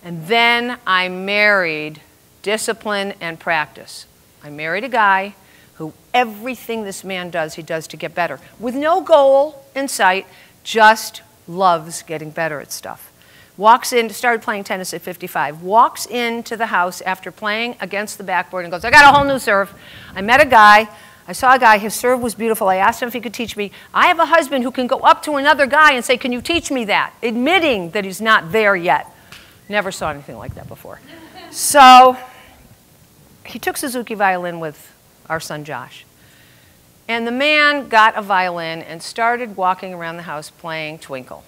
And then I married discipline and practice. I married a guy who everything this man does, he does to get better. With no goal in sight, just loves getting better at stuff. Walks in, started playing tennis at 55, walks into the house after playing against the backboard and goes, I got a whole new serve. I met a guy. I saw a guy, his serve was beautiful. I asked him if he could teach me. I have a husband who can go up to another guy and say, can you teach me that? Admitting that he's not there yet. Never saw anything like that before. So he took Suzuki violin with our son Josh. And the man got a violin and started walking around the house playing Twinkle.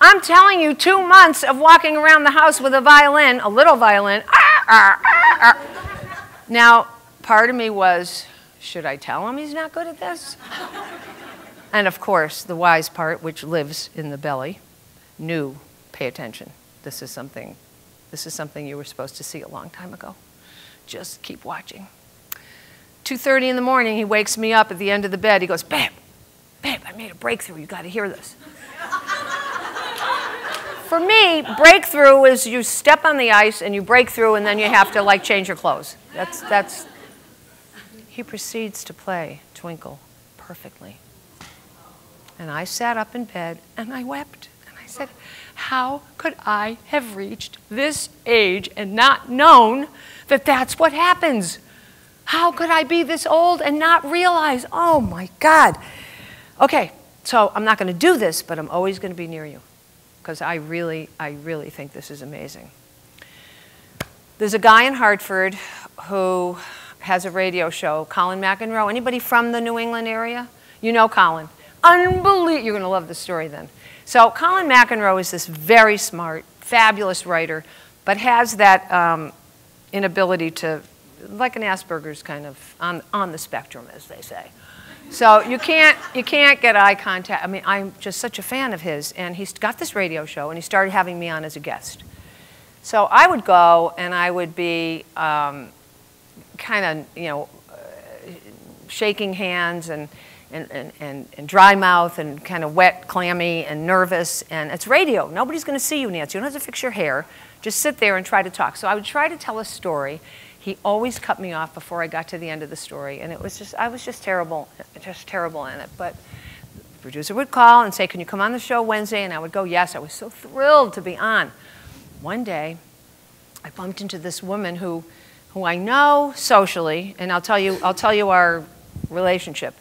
I'm telling you, 2 months of walking around the house with a violin, a little violin. Now, part of me was, should I tell him he's not good at this? And of course, the wise part, which lives in the belly, knew, pay attention. This is something you were supposed to see a long time ago. Just keep watching. 2:30 in the morning, he wakes me up at the end of the bed. He goes, babe, I made a breakthrough. You got to hear this. For me, breakthrough is you step on the ice and you break through and then you have to like change your clothes. That's. He proceeds to play Twinkle perfectly. And I sat up in bed and I wept. And I said, how could I have reached this age and not known that that's what happens? How could I be this old and not realize, oh my God. Okay, so I'm not going to do this, but I'm always going to be near you because I really think this is amazing. There's a guy in Hartford who has a radio show, Colin McEnroe. Anybody from the New England area? You know Colin. Unbelievable. You're going to love the story then. So Colin McEnroe is this very smart, fabulous writer, but has that inability to, like an Asperger's kind of, on the spectrum, as they say. So you can't get eye contact. I mean, I'm just such a fan of his, and he's got this radio show, and he started having me on as a guest. So I would go, and I would be kind of, you know, shaking hands and dry mouth and kind of wet, clammy, and nervous. And it's radio. Nobody's going to see you, Nancy. You don't have to fix your hair. Just sit there and try to talk. So I would try to tell a story. He always cut me off before I got to the end of the story. And it was just, I was just terrible in it. But the producer would call and say, can you come on the show Wednesday? And I would go, yes. I was so thrilled to be on. One day, I bumped into this woman who I know socially, and I'll tell you our relationship.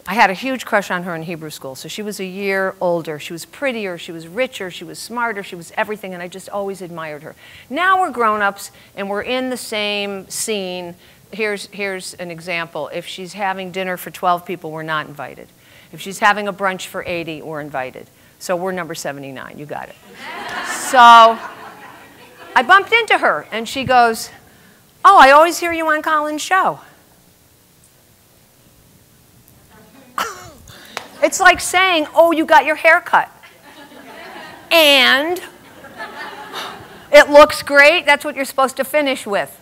I had a huge crush on her in Hebrew school. So she was a year older. She was prettier. She was richer. She was smarter. She was everything. And I just always admired her. Now we're grown-ups and we're in the same scene. Here's an example. If she's having dinner for 12 people, we're not invited. If she's having a brunch for 80, we're invited. So we're number 79. You got it. So I bumped into her, and she goes, "Oh, I always hear you on Colin's show." It's like saying, "Oh, you got your hair cut." And it looks great. That's what you're supposed to finish with.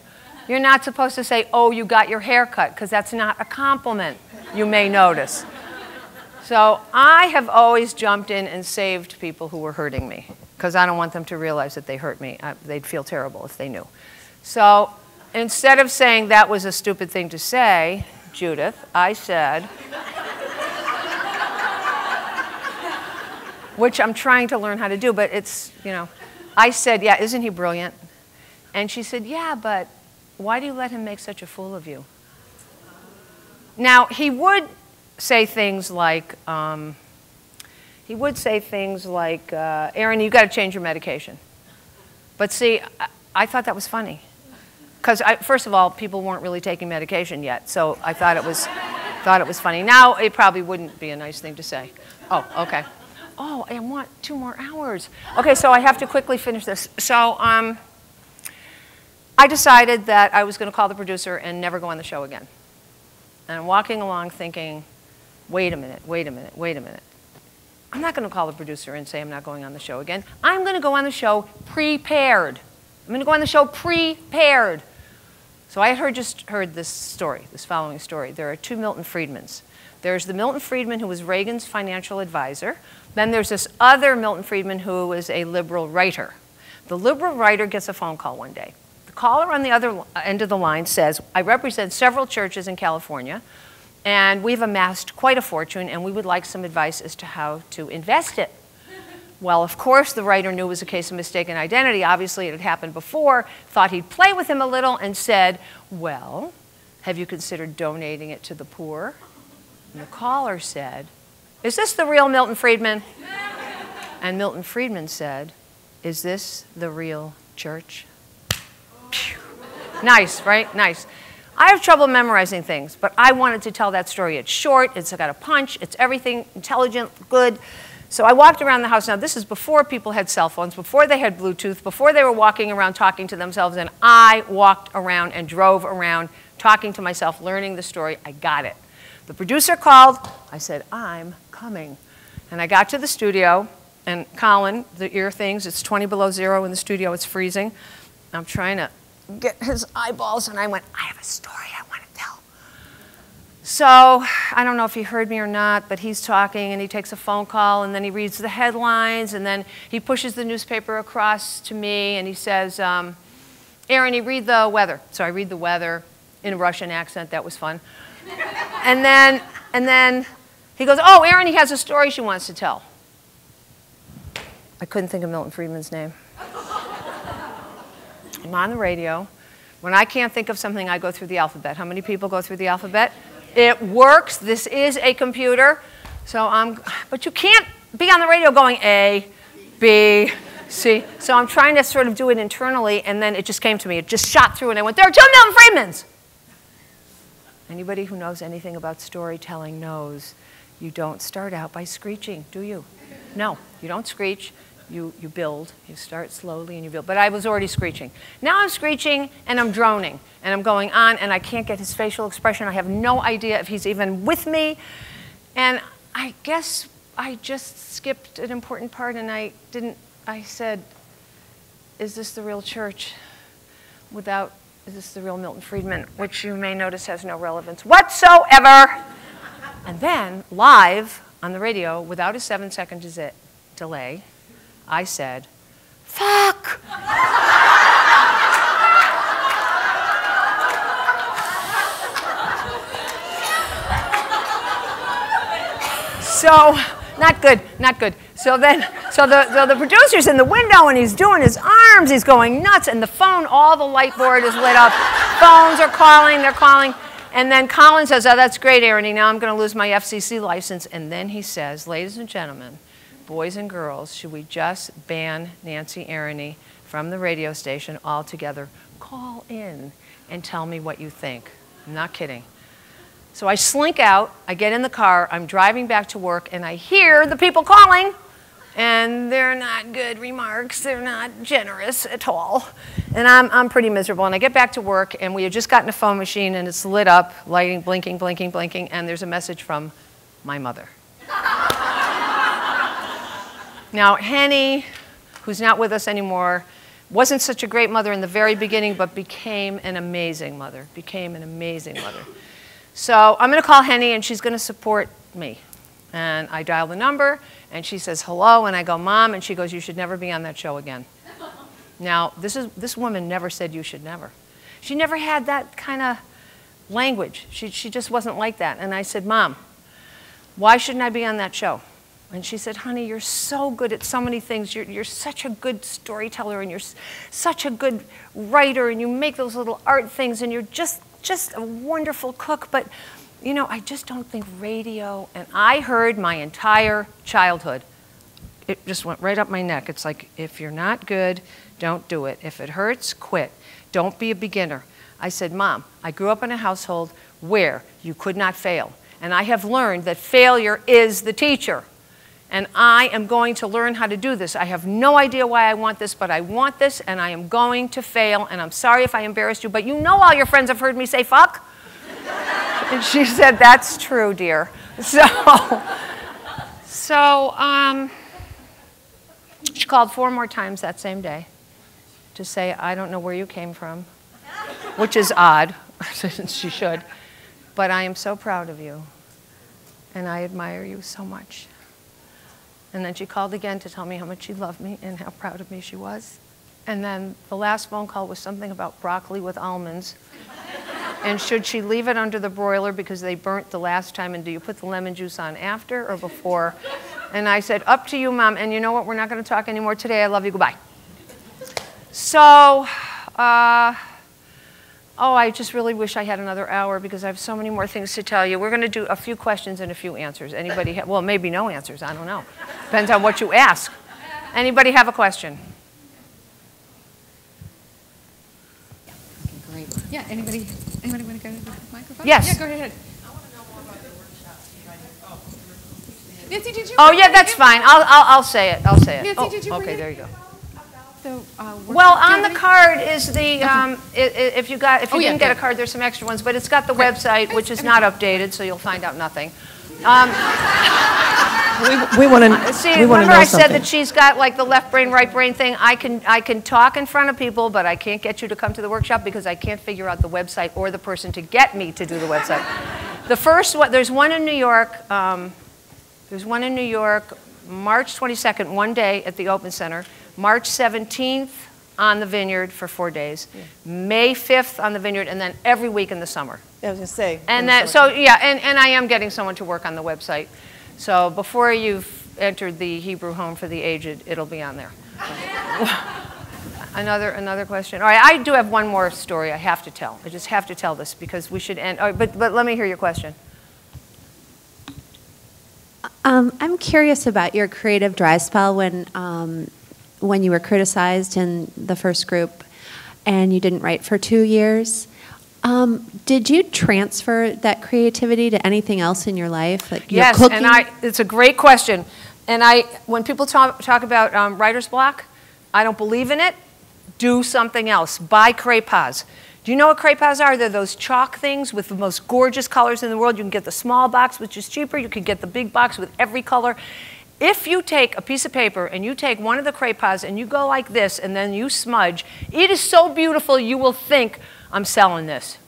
You're not supposed to say, "Oh, you got your hair cut," because that's not a compliment, you may notice. So I have always jumped in and saved people who were hurting me, because I don't want them to realize that they hurt me. They'd feel terrible if they knew. So instead of saying that was a stupid thing to say, Judith, I said, which I'm trying to learn how to do, but it's, you know, I said, "Yeah, isn't he brilliant?" And she said, "Yeah, but why do you let him make such a fool of you?" Now, he would say things like, Aronie, you got to change your medication. But see, I thought that was funny. Because first of all, people weren't really taking medication yet, so I thought it was funny. Now, it probably wouldn't be a nice thing to say. Oh, okay. Oh, I want 2 more hours. Okay, so I have to quickly finish this. So I decided that I was going to call the producer and never go on the show again. And I'm walking along thinking, wait a minute. I'm not going to call the producer and say I'm not going on the show again. I'm going to go on the show prepared. I'm going to go on the show prepared. So I had just heard this story, this following story. There are 2 Milton Friedmans. There's the Milton Friedman who was Reagan's financial advisor. Then there's this other Milton Friedman who was a liberal writer. The liberal writer gets a phone call one day. The caller on the other end of the line says, "I represent several churches in California, and we've amassed quite a fortune, and we would like some advice as to how to invest it." Well, of course, the writer knew it was a case of mistaken identity. Obviously, it had happened before, thought he'd play with him a little, and said, "Well, have you considered donating it to the poor?" And the caller said, "Is this the real Milton Friedman?" And Milton Friedman said, "Is this the real church?" Pew. Nice, right? Nice. I have trouble memorizing things, but I wanted to tell that story. It's short, it's got a punch, it's everything, intelligent, good. So I walked around the house. Now, this is before people had cell phones, before they had Bluetooth, before they were walking around talking to themselves, and I walked around and drove around talking to myself, learning the story. I got it. The producer called. I said, "I'm coming." And I got to the studio, and Colin, the ear things, it's 20 below zero in the studio, it's freezing. I'm trying to get his eyeballs, and I went, "I have a story I want to tell." So I don't know if he heard me or not, but he's talking, and he takes a phone call, and then he reads the headlines, and then he pushes the newspaper across to me, and he says, "Aronie, read the weather." So I read the weather in a Russian accent. That was fun. And then he goes, "Oh, Aronie has a story she wants to tell." I couldn't think of Milton Friedman's name. I'm on the radio. When I can't think of something, I go through the alphabet. How many people go through the alphabet? It works. This is a computer. But you can't be on the radio going A, B, C. So I'm trying to sort of do it internally, and then it just came to me. It just shot through, and I went, "There are 2 Milton Friedmans." Anybody who knows anything about storytelling knows you don't start out by screeching, do you? No, you don't screech. You build. You start slowly and you build. But I was already screeching. Now I'm screeching and I'm droning. And I'm going on, and I can't get his facial expression. I have no idea if he's even with me. And I guess I just skipped an important part, and I said, "Is this the real church?" Is this the real Milton Friedman? Which you may notice has no relevance whatsoever. And then, live on the radio, without a 7-second delay, I said, "Fuck!" So, not good, not good. So the producer's in the window, and he's doing his arms, he's going nuts, and the phone, all the light board is lit up. Phones are calling, they're calling. And then Colin says, "Oh, that's great, Aronie, now I'm going to lose my FCC license." And then he says, "Ladies and gentlemen, boys and girls, should we just ban Nancy Aronie from the radio station altogether? Call in and tell me what you think." I'm not kidding. So I slink out, I get in the car, I'm driving back to work, and I hear the people calling, and they're not good remarks, they're not generous at all. And I'm pretty miserable, and I get back to work, and we had just gotten a phone machine, and it's lit up, lighting, blinking, blinking, blinking, and there's a message from my mother. Now, Henny, who's not with us anymore, wasn't such a great mother in the very beginning, but became an amazing mother, So I'm going to call Henny, and she's going to support me. And I dial the number, and she says, hello, and I go, Mom, and she goes, you should never be on that show again. Now, this woman never said you should never. She never had that kind of language. She just wasn't like that. And I said, Mom, why shouldn't I be on that show? And she said, honey, you're so good at so many things. You're such a good storyteller, and you're such a good writer, and you make those little art things, and you're just a wonderful cook. But, you know, I just don't think radio, and I heard my entire childhood. It just went right up my neck. It's like, if you're not good, don't do it. If it hurts, quit. Don't be a beginner. I said, Mom, I grew up in a household where you could not fail. And I have learned that failure is the teacher. And I am going to learn how to do this. I have no idea why I want this, but I want this, and I am going to fail. And I'm sorry if I embarrassed you, but you know all your friends have heard me say fuck. And she said, that's true, dear. So she called 4 more times that same day to say, I don't know where you came from, which is odd, since she should. But I am so proud of you, and I admire you so much. And then she called again to tell me how much she loved me and how proud of me she was. And then the last phone call was something about broccoli with almonds. And should she leave it under the broiler because they burnt the last time, and do you put the lemon juice on after or before? And I said, up to you, Mom, and you know what, we're not going to talk anymore today. I love you, goodbye. So, oh, I just really wish I had another hour because I have so many more things to tell you. We're going to do a few questions and a few answers. Anybody well, maybe no answers, I don't know. Depends on what you ask. Anybody have a question? Okay, great. Yeah, anybody want to go to the microphone? Yes. Yeah, go ahead. I want to know more about your workshop. Nancy, did you? Oh, yeah, that's fine. I'll say it. I'll say it. Nancy, did you okay, there you go. Well, on the card is the, if you didn't get a card, there's some extra ones, but it's got the website, which is not updated, so you'll find out nothing. We want to see. Remember, I said that she's got like the left brain, right brain thing. I can talk in front of people, but I can't get you to come to the workshop because I can't figure out the website or the person to get me to do the website. The first one, there's one in New York. There's one in New York, March 22nd, one day at the Open Center. March 17th on the Vineyard for 4 days. Yeah. May 5th on the Vineyard, and then every week in the summer. Yeah, I was going to say. And then, so yeah, and I am getting someone to work on the website. So before you've entered the Hebrew Home for the Aged, it'll be on there. Another question. All right, I do have one more story I have to tell. I just have to tell this because we should end. All right, but let me hear your question. I'm curious about your creative dry spell when you were criticized in the first group and you didn't write for 2 years. Did you transfer that creativity to anything else in your life? Like yes, cooking? And it's a great question. And when people talk about writer's block, I don't believe in it. Do something else. Buy craypas. Do you know what craypas are? They're those chalk things with the most gorgeous colors in the world. You can get the small box, which is cheaper. You can get the big box with every color. If you take a piece of paper and you take one of the craypas and you go like this and then you smudge, it is so beautiful you will think, I'm selling this.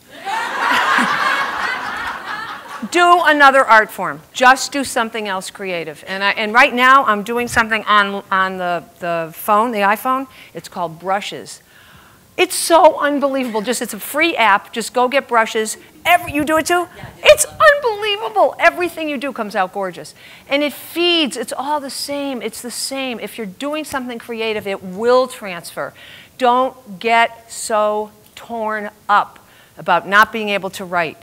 Do another art form. Just do something else creative. And right now I'm doing something on the phone, the iPhone. It's called Brushes. It's so unbelievable. It's a free app. Just go get brushes. You do it too? It's unbelievable. Everything you do comes out gorgeous. And it feeds. It's all the same. It's the same. If you're doing something creative, it will transfer. Don't get so torn up about not being able to write.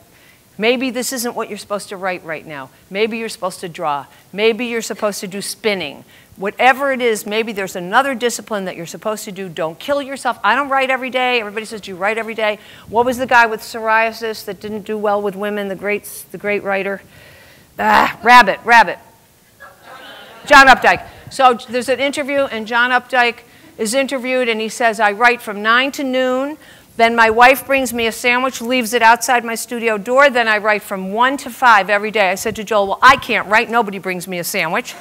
Maybe this isn't what you're supposed to write right now. Maybe you're supposed to draw. Maybe you're supposed to do spinning. Whatever it is, maybe there's another discipline that you're supposed to do. Don't kill yourself. I don't write every day. Everybody says, do you write every day? What was the guy with psoriasis that didn't do well with women, the great writer? Rabbit. John Updike. So there's an interview, and John Updike is interviewed, and he says, I write from 9 to noon. Then my wife brings me a sandwich, leaves it outside my studio door. Then I write from 1 to 5 every day. I said to Joel, well, I can't write. Nobody brings me a sandwich.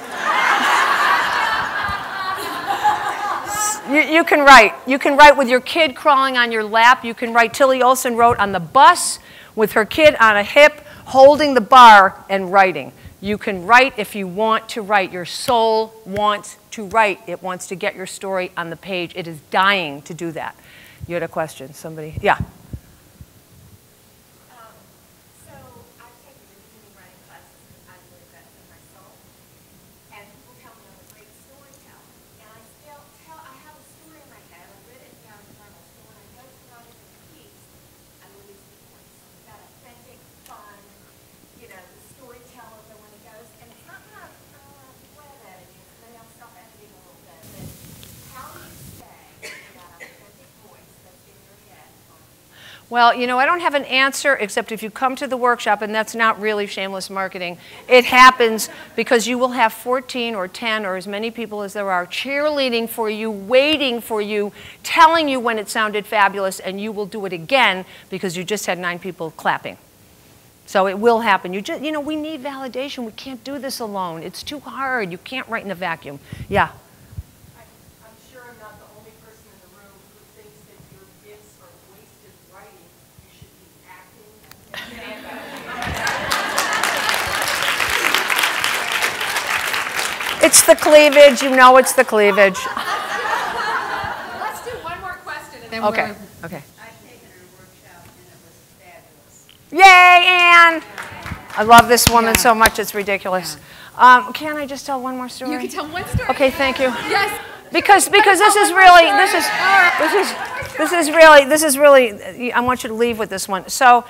You can write. You can write with your kid crawling on your lap. You can write. Tilly Olsen wrote on the bus with her kid on a hip, holding the bar and writing. You can write if you want to write. Your soul wants to write. It wants to get your story on the page. It is dying to do that. You had a question, somebody? Yeah. So I've taken many writing classes because I believe that's in my soul. And people tell me I'm a great storyteller. And I still I have a story in my head. I've written it down in journals. So when I go to write it in a piece, I release the voice. That authentic, fun, the storyteller that when it goes, and it's not that web editing, so maybe I'll stop editing a little bit, but how do you say that authentic voice that's in your head? Well, I don't have an answer except if you come to the workshop, and that's not really shameless marketing. It happens because you will have 14 or 10 or as many people as there are cheerleading for you, waiting for you, telling you when it sounded fabulous, and you will do it again because you just had 9 people clapping. So it will happen. We need validation. We can't do this alone. It's too hard. You can't write in a vacuum. Yeah. I'm sure I'm not the only person in the room who thinks that your gifts are wasted writing. You should be acting and It's the cleavage. It's the cleavage. Let's do one more question and then Okay. we're... Okay. I've taken her workshop and it was fabulous. Yay, Anne! I love this woman so much, it's ridiculous. Can I just tell one more story? You can tell one story. Okay, thank you. Yes. Because this is really, I want you to leave with this one. So,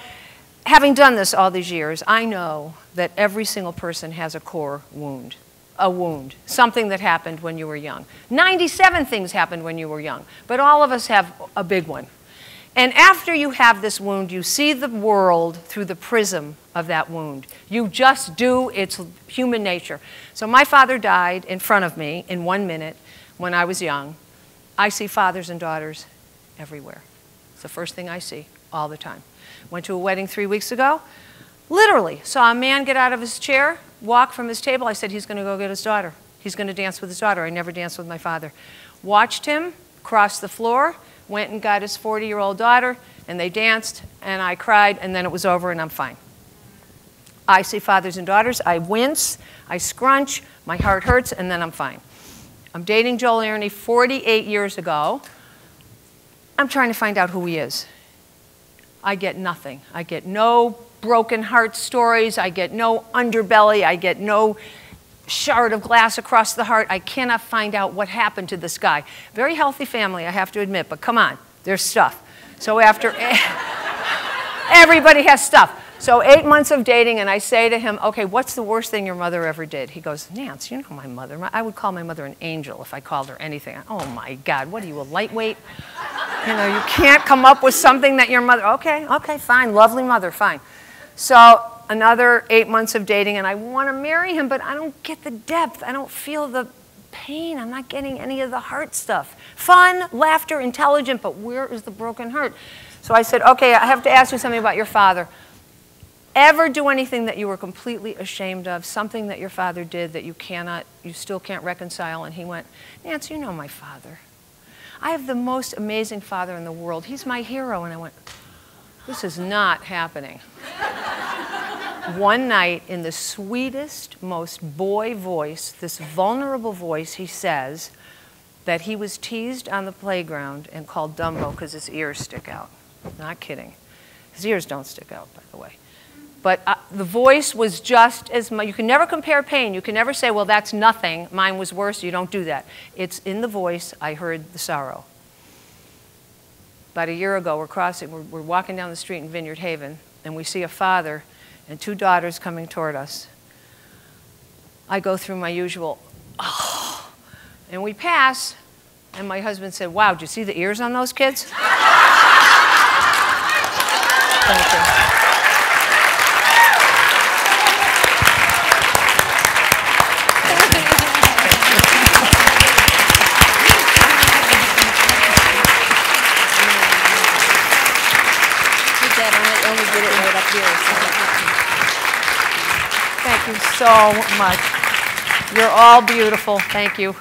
having done this all these years, I know that every single person has a core wound. A wound, something that happened when you were young. 97 things happened when you were young, but all of us have a big one. And after you have this wound, you see the world through the prism of that wound. You just do. It's human nature. So my father died in front of me in 1 minute when I was young. I see fathers and daughters everywhere. It's the first thing I see all the time. Went to a wedding 3 weeks ago. Literally saw a man get out of his chair, walk from his table. I said, he's going to go get his daughter. He's going to dance with his daughter. I never danced with my father. Watched him cross the floor, went and got his 40-year-old daughter, and they danced, and I cried, and then it was over, and I'm fine. I see fathers and daughters. I wince, I scrunch, my heart hurts, and then I'm fine. I'm dating Joel Aronie 48 years ago. I'm trying to find out who he is. I get nothing. I get no broken heart stories. I get no underbelly. I get no shard of glass across the heart. I cannot find out what happened to this guy. Very healthy family, I have to admit, but come on, there's stuff. So after, everybody has stuff. So 8 months of dating, and I say to him, okay, what's the worst thing your mother ever did? He goes, Nance, you know my mother. I would call my mother an angel if I called her anything. Oh my God, what are you, a lightweight? You can't come up with something that your mother, okay, fine, lovely mother, fine. So another 8 months of dating, and I want to marry him, but I don't get the depth. I don't feel the pain. I'm not getting any of the heart stuff. Fun, laughter, intelligent, but where is the broken heart? So I said, okay, I have to ask you something about your father. Ever do anything that you were completely ashamed of, something that your father did that you still can't reconcile? And he went, Nance, you know my father. I have the most amazing father in the world. He's my hero. And I went, this is not happening. One night, in the sweetest, most boy voice, this vulnerable voice, he says that he was teased on the playground and called Dumbo because his ears stick out. Not kidding. His ears don't stick out, by the way. But the voice was just as much. You can never compare pain. You can never say, well, that's nothing. Mine was worse. You don't do that. It's in the voice. I heard the sorrow. About a year ago, we're walking down the street in Vineyard Haven, and we see a father and 2 daughters coming toward us. I go through my usual, oh, And we pass, and my husband said, wow, did you see the ears on those kids? Thank you. Thank you so much. You're all beautiful. Thank you.